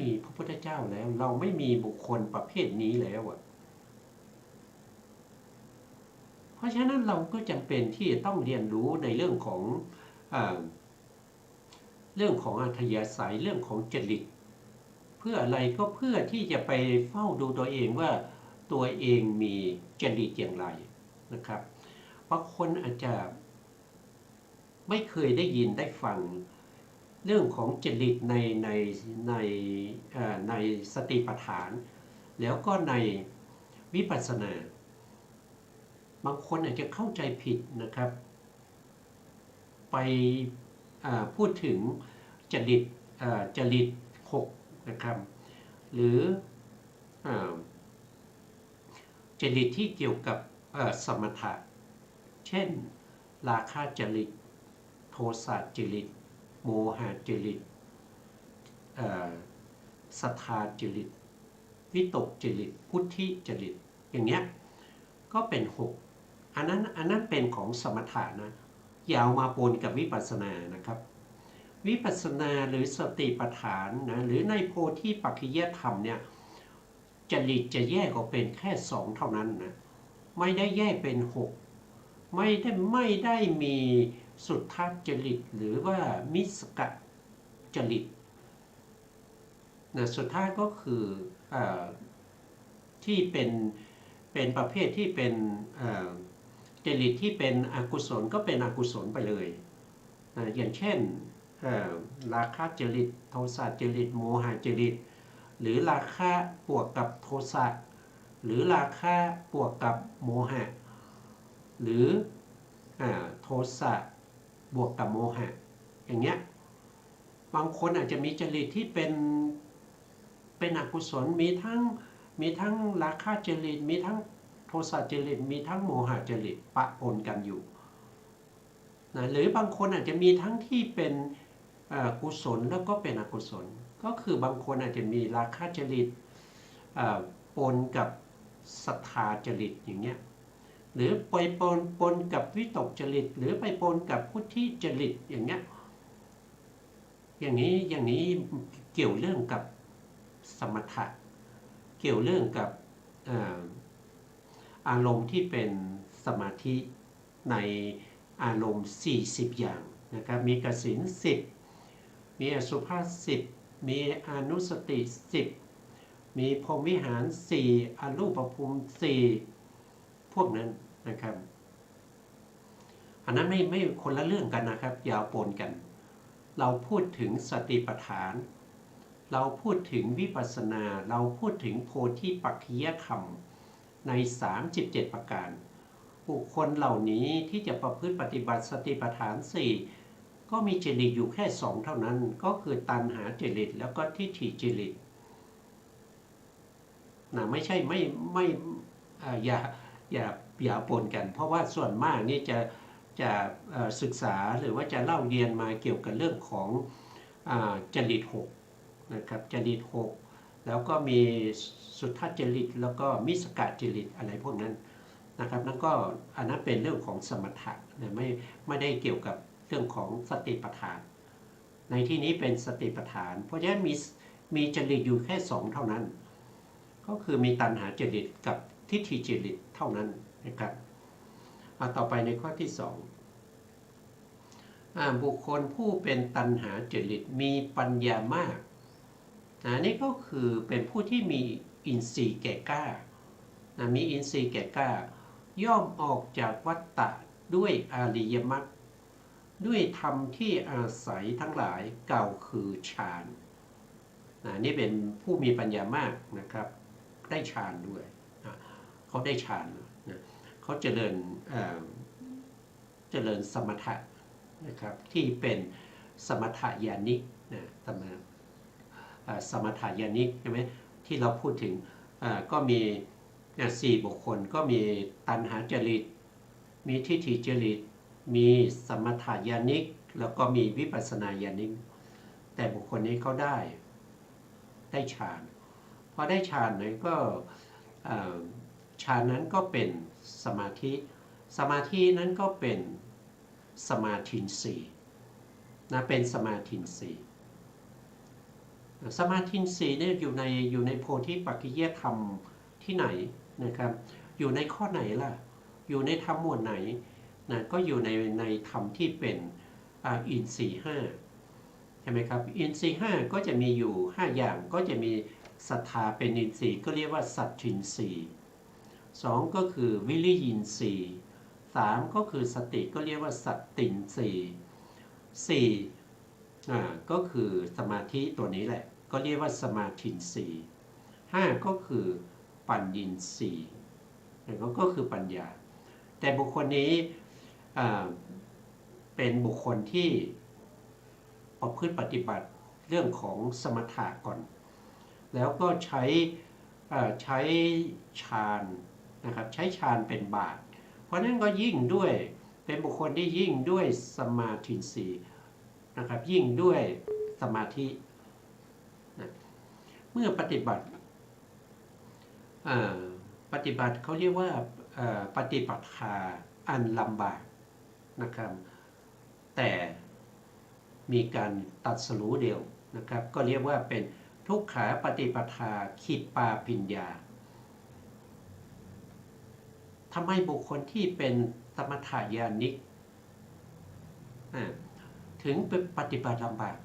มีพระพุทธเจ้าแล้วเราไม่มีบุคคลประเภทนี้แล้วเพราะฉะนั้นเราก็จำเป็นที่จะต้องเรียนรู้ในเรื่องของอัธยาศัยเรื่องของจริตเพื่ออะไรก็เพื่อที่จะไปเฝ้าดูตัวเองว่าตัวเองมีจริตอย่างไรนะครับบางคนอาจจะไม่เคยได้ยินได้ฟังเรื่องของจริตในสติปัฏฐานแล้วก็ในวิปัสสนาบางคนอาจจะเข้าใจผิดนะครับไปพูดถึงจริต6นะครับหรือจริตที่เกี่ยวกับสมถะเช่นราคะจริตโทสะจริตโมหะจริตศรัทธาจริตวิตกจริตพุทธิจริตอย่างเงี้ยก็เป็น6อันนั้นเป็นของสมถะนะอย่าเอามาปนกับวิปัสสนานะครับวิปัสสนาหรือสติปัฏฐานนะหรือในโพธิปัจจยธรรมเนี่ยจริตจะแยกออกเป็นแค่2เท่านั้นนะไม่ได้แยกเป็น6ไม่ได้มีสุทธจริตหรือว่ามิสกจริตนะสุดท้ายก็คือที่เป็นประเภทที่เป็นจริตที่เป็นอกุศลก็เป็นอกุศลไปเลยอย่างเช่นราคะจริตโทสะจริตโมหะจริตหรือราคะบวกกับโทสะหรือราคะบวกกับโมหะหรือโทสะบวกกับโมหะอย่างเงี้ยบางคนอาจจะมีจริตที่เป็นอกุศลมีทั้งราคะจริตมีทั้งโทสะจริตมีทั้งโมหะจริตปะปนกันอยู่นะหรือบางคนอาจจะมีทั้งที่เป็นกุศลแล้วก็เป็นอกุศลก็คือบางคนอาจจะมีราคะจริตปนกับศรัทธาจริตอย่างเงี้ยหรือไปปนกับวิตกจริตหรือไปปนกับพุทธิจริตอย่างเงี้ยอย่างนี้เกี่ยวเรื่องกับสมถะเกี่ยวเรื่องกับอารมณ์ที่เป็นสมาธิในอารมณ์40อย่างนะครับมีกสิณ10มีอสุภะ10มีอนุสติ10มีพรหมวิหาร4อรูปภูมิ4พวกนั้นนะครับอันนั้นไม่คนละเรื่องกันนะครับอย่าปนกันเราพูดถึงสติปัฏฐานเราพูดถึงวิปัสสนาเราพูดถึงโพธิปัจจยธรรมใน37ประการบุคคลเหล่านี้ที่จะประพฤติปฏิบัติสติปัฏฐาน4ก็มีจริตอยู่แค่2เท่านั้นก็คือตัณหาจริตแล้วก็ทิฏฐิจริตนะไม่ใช่ไม่อย่าปนกันเพราะว่าส่วนมากนี่จะศึกษาหรือว่าจะเล่าเรียนมาเกี่ยวกับเรื่องของจริต6นะครับจริต6 แล้วก็มีสุทธจริตแล้วก็มิสกจริตอะไรพวกนั้นนะครับนั่นก็อันนั้นเป็นเรื่องของสมถะนะไม่ได้เกี่ยวกับเรื่องของสติปัฏฐานในที่นี้เป็นสติปัฏฐานเพราะฉะนั้นมีจริตอยู่แค่สองเท่านั้นก็คือมีตัณหาจริตกับทิฏฐิจริตเท่านั้นนะครับต่อไปในข้อที่2บุคคลผู้เป็นตัณหาจริตมีปัญญามากนี่ก็คือเป็นผู้ที่มีอินทรีย์แก่กล้ามีอินทรีย์แก่กล้าย่อมออกจากวัฏฏะด้วยอริยมรรคด้วยธรรมที่อาศัยทั้งหลายกล่าวคือฌานนี่เป็นผู้มีปัญญามากนะครับได้ฌานด้วยเขาได้ฌานนะเขาเจริญสมถะนะครับที่เป็นสมถะญาณิกนะสมถะญาณิกใช่ไหมที่เราพูดถึงก็มี4บุคคลก็มีตัณหาจริตมีทิฏฐิจริตมีสมถะญาณิกแล้วก็มีวิปัสสนาญาณิกแต่บุคคลนี้เขาได้ฌานพอได้ฌานนั้นก็ฌานนั้นก็เป็นสมาธินั้นก็เป็นสมาธิสี่นะเป็นสมาธิสี่สมาธิสี่เนี่ยอยู่ในโพธิปักขิยธรรมที่ไหนนะครับอยู่ในข้อไหนล่ะอยู่ในธรรมหมวดไหนนะก็อยู่ในธรรมที่เป็นอินทรีย์5ใช่ไหมครับอินทรีย์5ก็จะมีอยู่5อย่างก็จะมีศรัทธาเป็นอินทรีย์ก็เรียกว่าสัตถินทรีย์2ก็คือวิริยินทรีย์3ก็คือสติก็เรียกว่าสัตตินทรีย์4ก็คือสมาธิตัวนี้แหละก็เรียกว่าสมาธินทรีย์5ก็คือปัญญินทรีย์ก็คือปัญญาแต่บุคคลนี้เป็นบุคคลที่ประพฤติปฏิบัติเรื่องของสมถะก่อนแล้วก็ใช้ฌานนะครับใช้ฌานเป็นบาตรเพราะนั้นก็ยิ่งด้วยเป็นบุคคลที่ยิ่งด้วยสมาธิสีนะครับยิ่งด้วยสมาธินะเมื่อปฏิบัติเขาเรียกว่าปฏิบัติอันลำบากนะครับแต่มีการตัดสรู้เดียวนะครับก็เรียกว่าเป็นทุกขาปฏิปทาขิปปาปิญญาทำไมบุคคลที่เป็นสมถะญาณิกถึงเป็นปฏิบัติลำบาก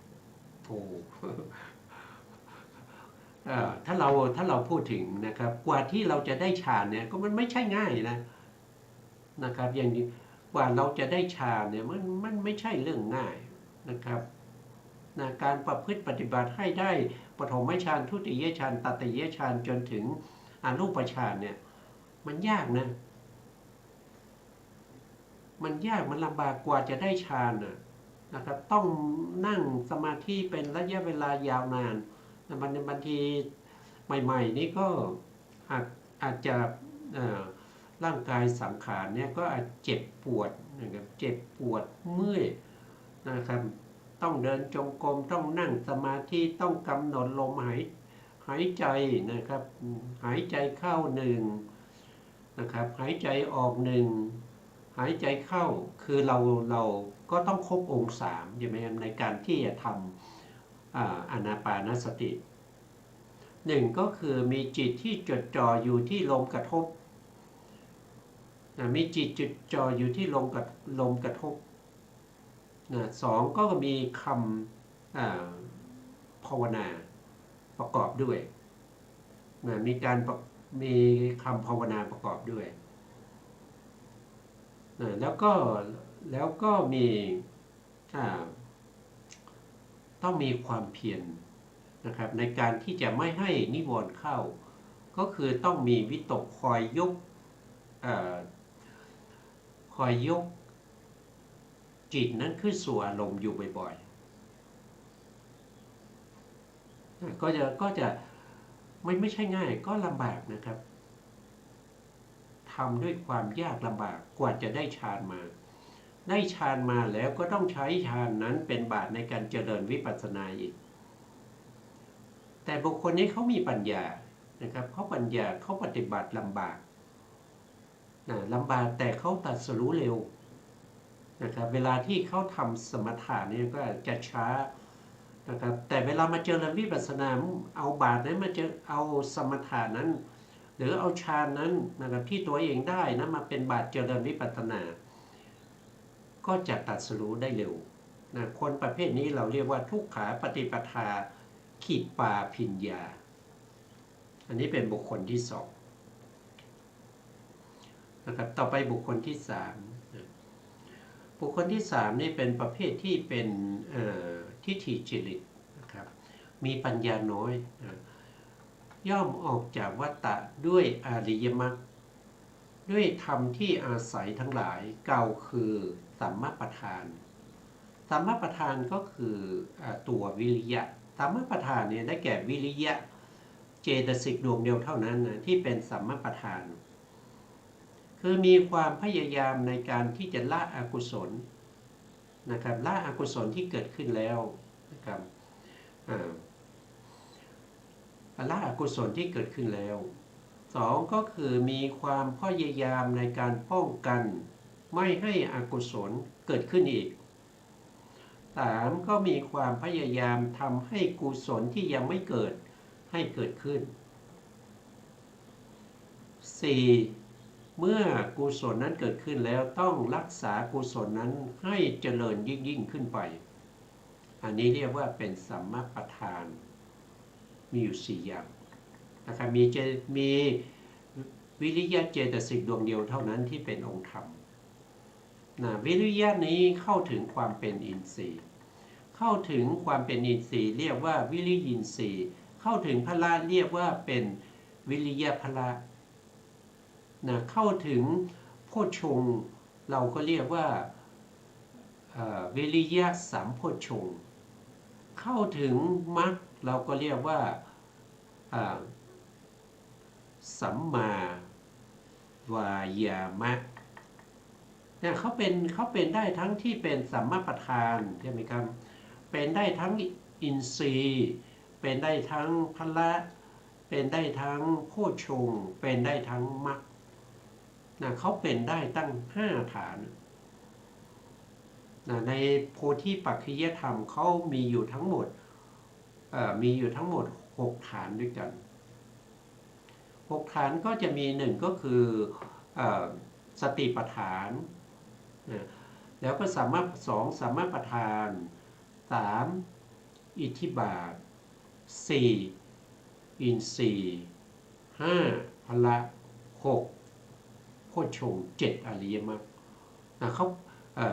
ถ้าเราพูดถึงนะครับกว่าที่เราจะได้ฌานเนี่ยก็มันไม่ใช่ง่ายนะครับอย่างนี้กว่าเราจะได้ฌานเนี่ยมันไม่ใช่เรื่องง่ายนะครับการประพฤติปฏิบัติให้ได้ปฐมฌานทุติยฌานตติยฌานจนถึงอรูปฌานเนี่ยมันยากนะมันยากมันลำบากกว่าจะได้ฌานนะครับต้องนั่งสมาธิเป็นระยะเวลายาวนานบางทีใหม่ๆนี่ก็อาจจะร่างกายสังขารเนี่ยก็อาจเจ็บปวดนะครับเจ็บปวดเมื่อยนะครับต้องเดินจงกรมต้องนั่งสมาธิต้องกำหนดลมหายใจนะครับหายใจเข้า1นะครับหายใจออก1หายใจเข้าคือเราก็ต้องครบองค์3ใช่ไหมในการที่จะทำอานาปานสติ1ก็คือมีจิตที่จดจ่ออยู่ที่ลมกระทบมีจิตจดจ่ออยู่ที่ลมกระทบ2ก็มีคำภาวนาประกอบด้วยมีคำภาวนาประกอบด้วยแล้วก็มีต้องมีความเพียรนะครับในการที่จะไม่ให้นิวรณ์เข้าก็คือต้องมีวิตกคอยยกจิตนั้นขึ้นสู่อารมณ์อยู่บ่อยๆก็จะไม่ใช่ง่ายก็ลำบากนะครับทำด้วยความยากลำบากกว่าจะได้ฌานมาแล้วก็ต้องใช้ฌานนั้นเป็นบาตรในการเจริญวิปัสสนาอีก แต่บุคคลนี้เขามีปัญญานะครับเขาปัญญาเขาปฏิบัติลำบากลำบากแต่เขาตรัสรู้เร็วนะครับเวลาที่เขาทำสมถะนี่ก็จะช้านะครับแต่เวลามาเจริญวิปัสสนาเอาบาทนั้นมาเจอเอาสมถะนั้นหรือเอาฌานนั้นนะครับที่ตัวเองได้นะมาเป็นบาทเจริญวิปัสสนาก็จะตรัสรู้ได้เร็วนะคนประเภทนี้เราเรียกว่าทุกขาปฏิปทาขีดปาพิญญาอันนี้เป็นบุคคลที่สองนะครับต่อไปบุคคลที่สามบุคคลที่สามนี่เป็นประเภทที่เป็นทิฏฐิจริตนะครับมีปัญญาน้อยย่อมออกจากวัฏฏะด้วยอริยมรรคด้วยธรรมที่อาศัยทั้งหลายเก่าคือสัมมาประธานสัมมาประธานก็คือตัววิริยะสัมมาประธานเนี่ยได้แก่วิริยะเจตสิกดวงเดียวเท่านั้นนะที่เป็นสัมมาประธานคือมีความพยายามในการที่จะละอกุศลนะครับละอกุศลที่เกิดขึ้นแล้วนะครับละอกุศลที่เกิดขึ้นแล้วสองก็คือมีความพยายามในการป้องกันไม่ให้อกุศลเกิดขึ้นอีกสามก็มีความพยายามทำให้กุศลที่ยังไม่เกิดให้เกิดขึ้นสี่เมื่อกุศลนั้นเกิดขึ้นแล้วต้องรักษากุศลนั้นให้เจริญยิ่งขึ้นไปอันนี้เรียกว่าเป็นสัมมาประธานมีอยู่สี่อย่างนะครับมีวิริยะเจตสิกดวงเดียวเท่านั้นที่เป็นองค์ธรรมวิริยะนี้เข้าถึงความเป็นอินทรีย์เข้าถึงความเป็นอินทรีย์เรียกว่าวิริยินทรีย์เข้าถึงพละเรียกว่าเป็นวิริยะพละเข้าถึงโพชฌงค์เราก็เรียกว่าวิริยะสัมโพชฌงค์เข้าถึงมรรคเราก็เรียกว่าสัมมาวายามะเนี่ยเขาเป็นได้ทั้งที่เป็นสัมมาประธานใช่ไหมครับเป็นได้ทั้งอินทรีย์เป็นได้ทั้งพละเป็นได้ทั้งโพชฌงค์เป็นได้ทั้งมรรคเขาเป็นได้ตั้ง5ฐานในโพธิปักขิยธรรมเขามีอยู่ทั้งหมด6ฐานด้วยกัน6ฐานก็จะมี1ก็คือสติปัฏฐานแล้วก็2สัมมาประธาน3อิทธิบาท4อินทรีย์5พละ6โพชฌงค์7อริยมรรคเขา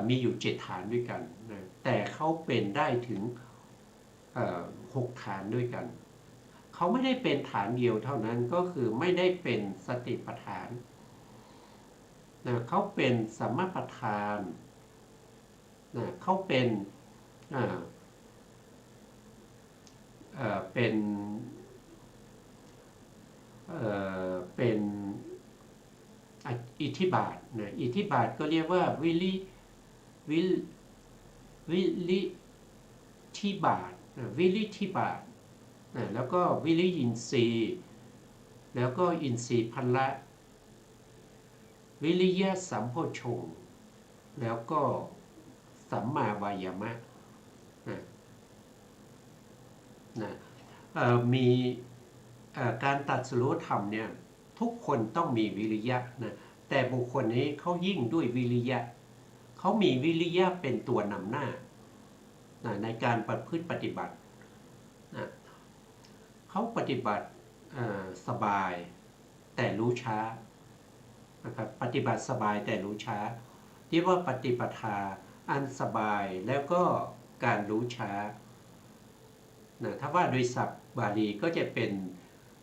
มีอยู่7ฐานด้วยกันแต่เขาเป็นได้ถึง6ฐานด้วยกันเขาไม่ได้เป็นฐานเดียวเท่านั้นก็คือไม่ได้เป็นสติปัฏฐานเขาเป็นสัมมาประธานเขาเป็นอิทธิบาทอิทธิบาทก็เรียกว่าวิริธิบาทวิริธิบาทแล้วก็วิริยินทรีย์แล้วก็อินทรีย์พละวิริยะสัมโพชฌงค์แล้วก็สัมมาวายามะมีการตรัสรู้ธรรมเนี่ยทุกคนต้องมีวิริยะนะแต่บุคคลนี้เขายิ่งด้วยวิริยะเขามีวิริยะเป็นตัวนำหน้าในการประพฤติปฏิบัติเขาปฏิบัติสบายแต่รู้ช้านะครับปฏิบัติสบายแต่รู้ช้าที่ว่าปฏิปทาอันสบายแล้วก็การรู้ช้าถ้าว่าโดยศัพท์บาลีก็จะเป็น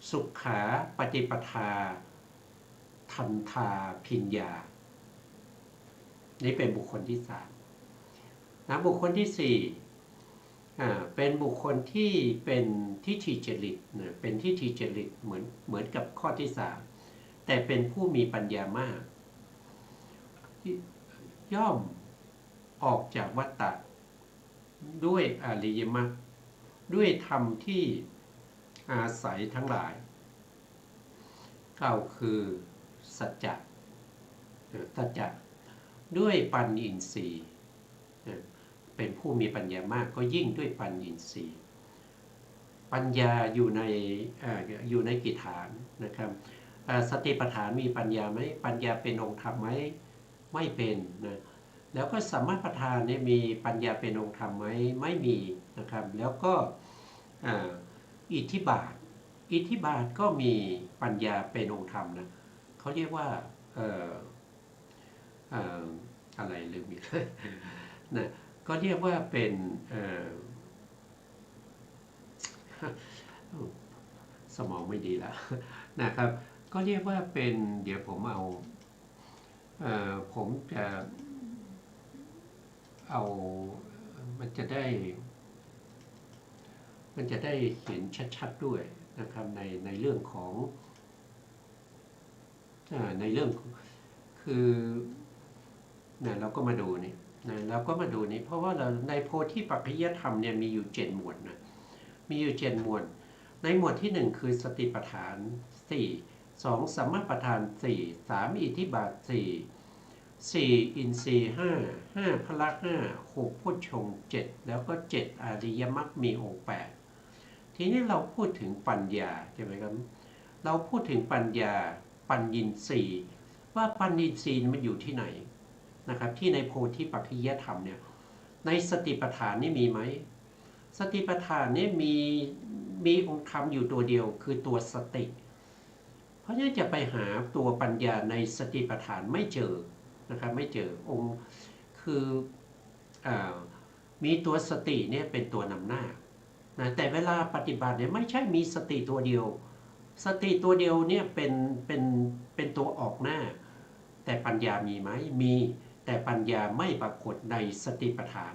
สุขาปฏิปทาทันทาพิญญานี่เป็นบุคคลที่3บุคคลที่4เป็นบุคคลที่เป็นทิฏฐิจริตเป็นทิฏฐิจริตเหมือนกับข้อที่3แต่เป็นผู้มีปัญญามากย่อมออกจากวัฏฏะด้วยอริยมรรคด้วยธรรมที่ อาศัยทั้งหลายกล่าวคือสัจจะสัจจะด้วยปัญญีอินทรีย์เป็นผู้มีปัญญามากก็ยิ่งด้วยปัญญีอินทรีย์ปัญญาอยู่ในกี่ฐานนะครับสติปัฏฐานมีปัญญาไหมปัญญาเป็นองค์ธรรมไหมไม่เป็นนะแล้วก็สัมมาปัฏฐานเนี่ยมีปัญญาเป็นองค์ธรรมไหมไม่มีนะครับแล้วก็อิทธิบาทก็มีปัญญาเป็นองค์ธรรมนะเขาเรียกว่าอะไรลืมอีก นะก็เรียกว่าเป็นสมองไม่ดีแล้วนะครับก็เรียกว่าเป็นเดี๋ยวผมผมจะเอามันจะได้เห็นชัดๆด้วยนะครับในเรื่องของในเรื่องคือนะเราก็มาดูนี่นะเราก็มาดูนี่เพราะว่าเราในโพธิปัจจยธรรมเนี่ยมีอยู่7หมวดนะมีอยู่7หมวดในหมวดที่1คือสติปัฏฐาน4 2สัมมาปัฏฐาน4 3อิทธิบาท4 4อินทรีย์5 5พละ5 6โพชฌงค์7แล้วก็7อริยมรรคมีองค์8ทีนี้เราพูดถึงปัญญาใช่ไหมครับเราพูดถึงปัญญาปัญญินทรีย์ว่าปัญญินทรีย์มันอยู่ที่ไหนนะครับที่ในโพธิปัจจยธรรมเนี่ยในสติปัฏฐานนี่มีไหมสติปัฏฐานนี่มีองค์ธรรมอยู่ตัวเดียวคือตัวสติเพราะฉะนั้นจะไปหาตัวปัญญาในสติปัฏฐานไม่เจอนะครับไม่เจอองค์คือมีตัวสติเนี่ยเป็นตัวนำหน้านะแต่เวลาปฏิบัติเนี่ยไม่ใช่มีสติตัวเดียวสติตัวเดียวเนี่ยเป็นตัวออกหน้าแต่ปัญญามีไหมมีแต่ปัญญาไม่ปรากฏในสติปัฏฐาน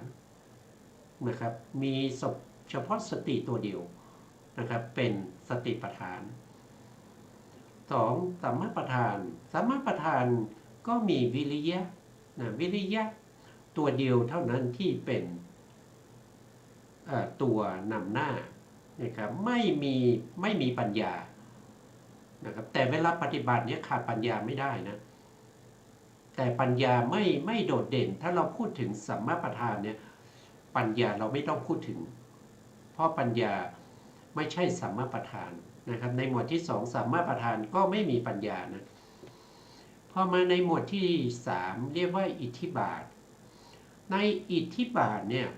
นะครับมีเฉพาะสติตัวเดียวนะครับเป็นสติปัฏฐาน2สัมมาปัฏฐานก็มีวิริยะนะวิริยะตัวเดียวเท่านั้นที่เป็นตัวนำหน้านะครับไม่มีปัญญานะครับแต่เวลาปฏิบัติเนี่ยขาดปัญญาไม่ได้นะแต่ปัญญาไม่โดดเด่นถ้าเราพูดถึงสัมมาปัฏฐานเนี่ยปัญญาเราไม่ต้องพูดถึงเพราะปัญญาไม่ใช่สัมมาปัฏฐานนะครับในหมวดที่2สัมมาปัฏฐานก็ไม่มีปัญญานะพอมาในหมวดที่3เรียกว่าอิทธิบาทในอิทธิบาทเนี่ย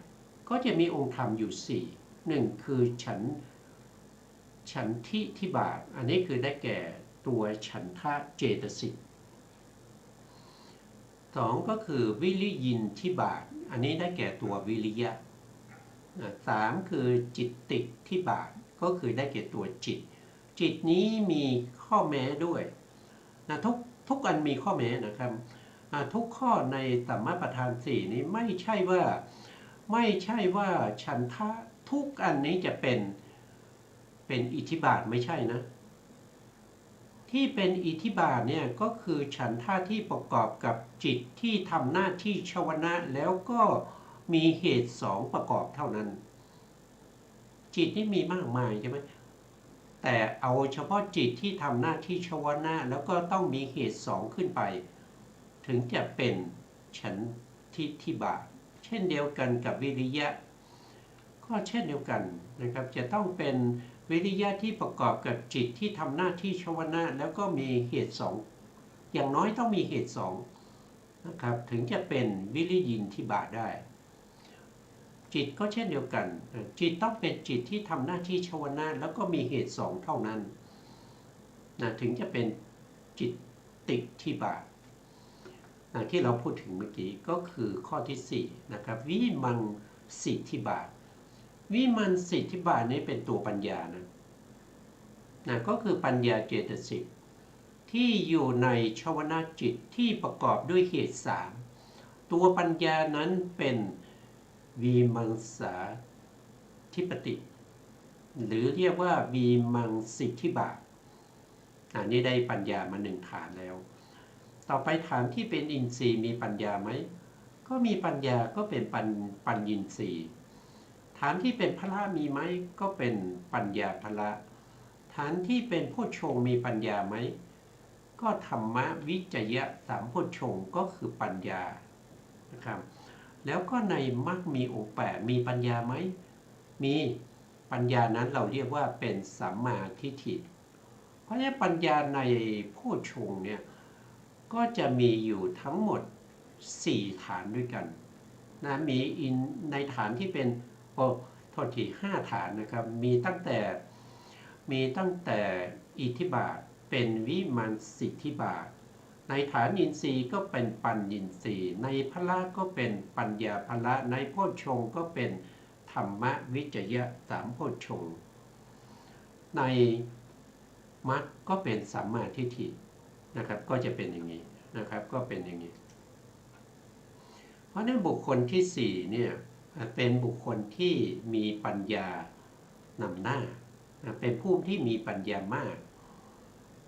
ก็จะมีองค์ธรรมอยู่4 1คือฉันทิฏฐิบาทอันนี้คือได้แก่ตัวฉันทะเจตสิก2ก็คือวิริยินทิบาทอันนี้ได้แก่ตัววิริยะ3คือจิตติทิบาทก็คือได้แก่ตัวจิตนี้มีข้อแม้ด้วยนะทุกอันมีข้อแม้นะครับทุกข้อในสัมมาปัฏฐาน4นี้ไม่ใช่ว่าฉันทะทุกอันนี้จะเป็นอิทธิบาทไม่ใช่นะที่เป็นอิทธิบาทเนี่ยก็คือฉันทะที่ประกอบกับจิตที่ทำหน้าที่ชวนะแล้วก็มีเหตุ2ประกอบเท่านั้นจิตนี่มีมากมายใช่ไหมแต่เอาเฉพาะจิตที่ทำหน้าที่ชวนะแล้วก็ต้องมีเหตุ2ขึ้นไปถึงจะเป็นฉันทิบาทเช่นเดียวกันกับวิริยะก็เช่นเดียวกันนะครับจะต้องเป็นวิริยะที่ประกอบกับจิตที่ทำหน้าที่ชวนะแล้วก็มีเหตุ2อย่างน้อยต้องมีเหตุ2นะครับถึงจะเป็นวิริยินทิบาทได้จิตก็เช่นเดียวกันจิตต้องเป็นจิตที่ทำหน้าที่ชวนะแล้วก็มีเหตุ2เท่านั้นนะถึงจะเป็นจิตติทิบาทที่เราพูดถึงเมื่อกี้ก็คือข้อที่4นะครับวิมังสิทธิบาทวิมังสิทธิบาทนี้เป็นตัวปัญญานะก็คือปัญญาเจตสิกที่อยู่ในชวนะจิตที่ประกอบด้วยเหตุ3ตัวปัญญานั้นเป็นวิมังสาธิปติหรือเรียกว่าวิมังสิทธิบาทอันนี้ได้ปัญญามา1ฐานแล้วต่อไปฐานที่เป็นอินทรีย์มีปัญญาไหมก็มีปัญญาก็เป็นปัญญินทรีย์ฐานที่เป็นพละมีไหมก็เป็นปัญญาพละ ฐานที่เป็นโพชฌงค์มีปัญญาไหมก็ธรรมวิจยะสามโพชฌงค์ก็คือปัญญานะครับแล้วก็ในมรรคมีองค์แปดมีปัญญาไหมมีปัญญานั้นเราเรียกว่าเป็นสัมมาทิฏฐิเพราะฉะนั้นปัญญาในโพชฌงค์เนี่ยก็จะมีอยู่ทั้งหมด4ฐานด้วยกันนะมีในฐานที่เป็นโทษที5ฐานนะครับมีตั้งแต่อิทธิบาทเป็นวิมังสิทธิบาทในฐานอินทรีย์ก็เป็นปัญญินทรีย์ในพละก็เป็นปัญญาพละในโพชฌงค์ก็เป็นธรรมวิจยะสามโพชฌงค์ในมรรคก็เป็นสัมมาทิฏฐินะครับก็จะเป็นอย่างนี้นะครับก็เป็นอย่างนี้เพราะนั้นบุคคลที่4เนี่ยเป็นบุคคลที่มีปัญญานำหน้าเป็นผู้ที่มีปัญญามาก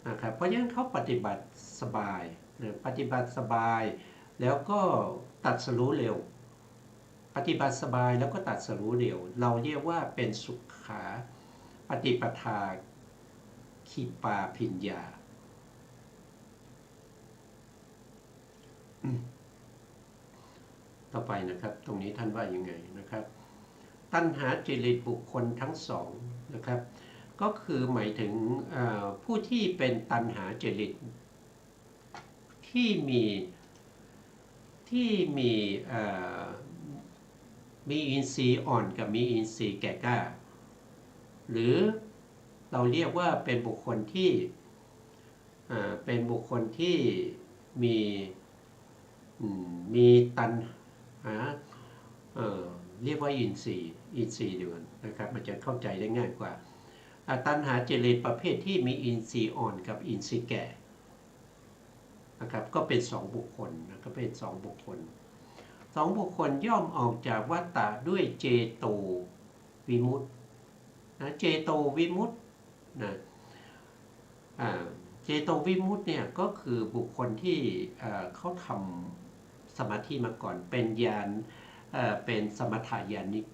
นะครับเพราะฉะนั้นเขาปฏิบัติสบายปฏิบัติสบายแล้วก็ตรัสรู้เร็วปฏิบัติสบายแล้วก็ตรัสรู้เร็วเราเรียกว่าเป็นสุขาปฏิปทาขีปาพิญญาต่อไปนะครับตรงนี้ท่านว่ายังไงนะครับตัณหาจริตบุคคลทั้งสองนะครับก็คือหมายถึงผู้ที่เป็นตัณหาจริตที่มีอินทรีย์อ่อนกับมีอินทรีย์แก่กล้าหรือเราเรียกว่าเป็นบุคคลที่มีตัณหาเรียกว่าอินทรีย์เดียวกันนะครับมันจะเข้าใจได้ง่ายกว่าตัณหาจริตประเภทที่มีอินทรีย์อ่อนกับอินทรีย์แก่นะครับก็เป็น2บุคคลนะครับเป็น2บุคคล2บุคคลย่อมออกจากวัฏฏะด้วยเจโตวิมุตตินะเจโตวิมุตตินะเจโตวิมุตติเนี่ยก็คือบุคคลที่เขาทำสมาธิมาก่อนเป็นญาณเป็นสมถญาณิก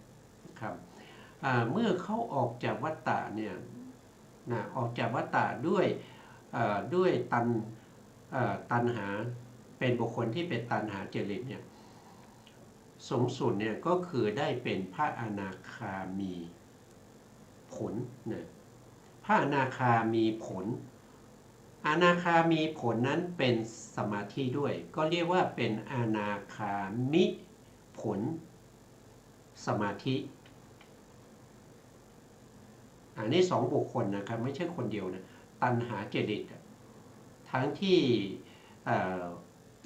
ครับเมื่อเขาออกจากวัฏฏะเนี่ยออกจากวัฏฏะด้วยตัณหาเป็นบุคคลที่เป็นตัณหาจริตเนี่ยสูงสุดเนี่ยก็คือได้เป็นพระอนาคามีผลนะพระอนาคามีผลอนาคามีผลนั้นเป็นสมาธิด้วยก็เรียกว่าเป็นอนาคามิผลสมาธิอันนี้2บุคคลนะครับไม่ใช่คนเดียวนะตัณหาจริตทั้งที่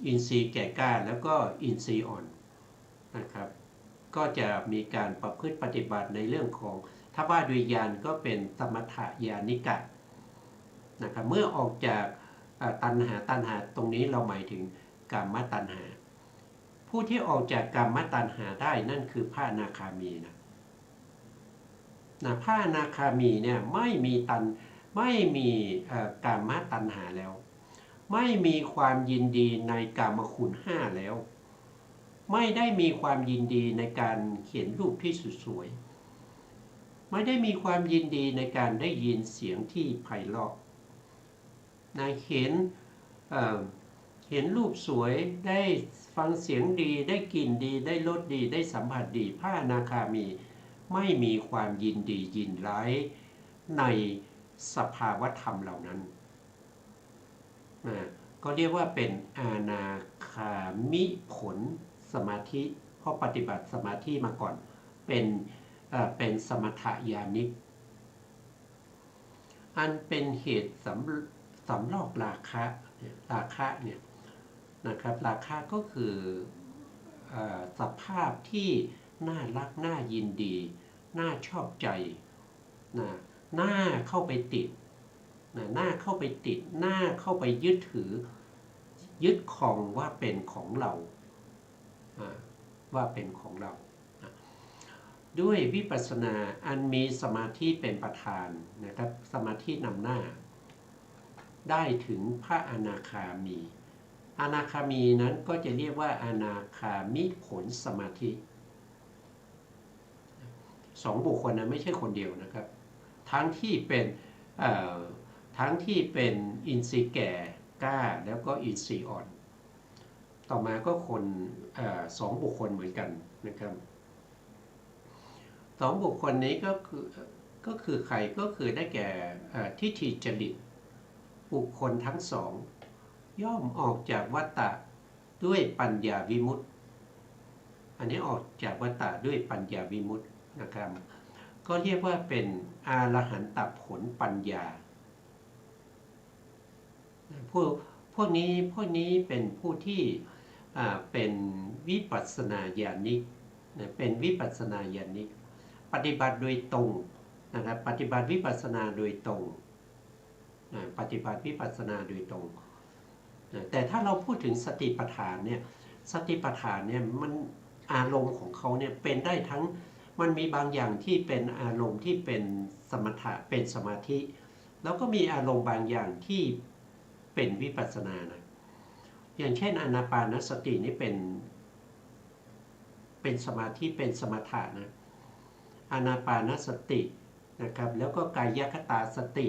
อินทรีย์แก่กล้าแล้วก็อินทรีย์อ่อนนะครับก็จะมีการประพฤติปฏิบัติในเรื่องของถ้าว่าด้วยญาณก็เป็นสมถญาณิกะนะครับเมื่อออกจากตัณหาตรงนี้เราหมายถึงกามตัณหาผู้ที่ออกจากกามตัณหาได้นั่นคือพระอนาคามีนะพระอนาคามีเนี่ยไม่มีกามตัณหาแล้วไม่มีความยินดีในกามคุณ5แล้วไม่ได้มีความยินดีในการเห็นรูปที่สวยๆไม่ได้มีความยินดีในการได้ยินเสียงที่ไพเราะเห็นรูปสวยได้ฟังเสียงดีได้กลิ่นดีได้รสดีได้สัมผัสดีพระอนาคามีไม่มีความยินดียินร้ายในสภาวธรรมเหล่านั้นก็เรียกว่าเป็นอานาคามิผลสมาธิเพราะปฏิบัติสมาธิมาก่อนเป็นสมถญาณิกอันเป็นเหตุสำรอกราคะเนี่ยนะครับราคะก็คือสภาพที่น่ารักน่ายินดีน่าชอบใจน่าเข้าไปติดน่าเข้าไปติดน่าเข้าไปยึดถือยึดครองว่าเป็นของเราด้วยวิปัสสนาอันมีสมาธิเป็นประธานนะครับสมาธินำหน้าได้ถึงพระอนาคามีอนาคามีนั้นก็จะเรียกว่าอนาคามิผลสมาธิ2บุคคลนั้นไม่ใช่คนเดียวนะครับทั้งที่เป็น เอ่อทั้งที่เป็นอินทรีย์แก่กล้าแล้วก็อินทรีย์อ่อนต่อมาก็คนสองบุคคลเหมือนกันนะครับสองบุคคลนี้ก็คือใครก็คือได้แก่ทิฏฐิจริตบุคคลทั้งสองย่อมออกจากวัฏฏะด้วยปัญญาวิมุตติอันนี้ออกจากวัฏฏะด้วยปัญญาวิมุตตินะครับก็เรียกว่าเป็นอรหันตผลปัญญาพวกนี้เป็นผู้ที่เป็นวิปัสสนาญาณิกเป็นวิปัสสนาญาณิกปฏิบัติโดยตรงนะครับปฏิบัติวิปัสสนาโดยตรงปฏิบัติวิปัสสนาโดยตรงแต่ถ้าเราพูดถึงสติปัฏฐานเนี่ยสติปัฏฐานเนี่ยมันอารมณ์ของเขาเนี่ยเป็นได้ทั้งมันมีบางอย่างที่เป็นอารมณ์ที่เป็นสมถะเป็นสมาธิแล้วก็มีอารมณ์บางอย่างที่เป็นวิปัสสนานะอย่างเช่นอานาปานสตินี่เป็นสมาธิเป็นสมถะนะอานาปานสตินะครับแล้วก็กายคตาสติ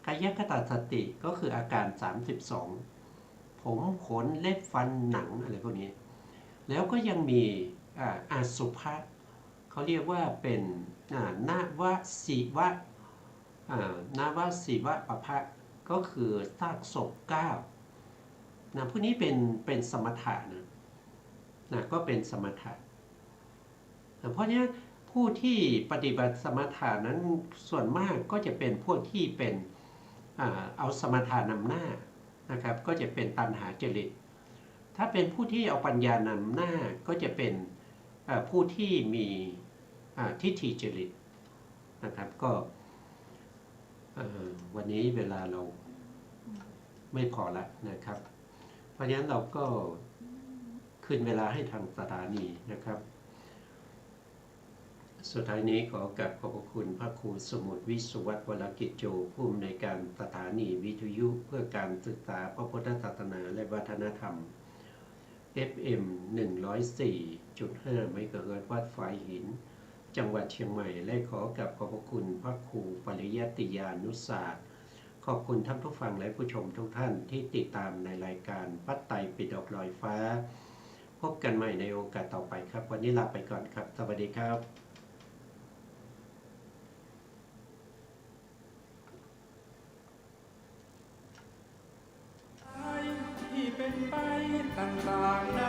กายคตาสติก็คืออาการ32ผมขนเล็บฟันหนังอะไรพวกนี้แล้วก็ยังมีอสุภะเขาเรียกว่าเป็นนวสีวะนวสีวะปภะก็คือซากศพ9พวกนี้เป็นสมถะนะก็เป็นสมถะเพราะฉะนั้นผู้ที่ปฏิบัติสมถะนั้นส่วนมากก็จะเป็นพวกที่เป็นเอาสมถะนำหน้านะครับก็จะเป็นตัณหาจริตถ้าเป็นผู้ที่เอาปัญญานำหน้าก็จะเป็นผู้ที่มีทิฏฐิจริตนะครับก็วันนี้เวลาเราไม่พอละนะครับเพราะฉะนั้นเราก็คืนเวลาให้ทางสถานีนะครับสุดท้ายนี้ขอกราบขอบพระคุณพระครูสมุทรวิสุวัฒน์วรกิจโจผู้อำนวยการสถานีวิทยุเพื่อการศึกษาพระพุทธศาสนาและวัฒนธรรม FM 104.5 เมกะเฮิรตซ์วัดฝายหินจังหวัดเชียงใหม่และขอกราบขอบพระคุณพระครูปริยัติยานุศาสตร์ขอบคุณท่านผู้ฟังและผู้ชมทุกท่านที่ติดตามในรายการวัดไตรปิฎกลอยฟ้าพบกันใหม่ในโอกาสต่อไปครับวันนี้ลาไปก่อนครับสวัสดีครับที่เป็นไปต่างๆ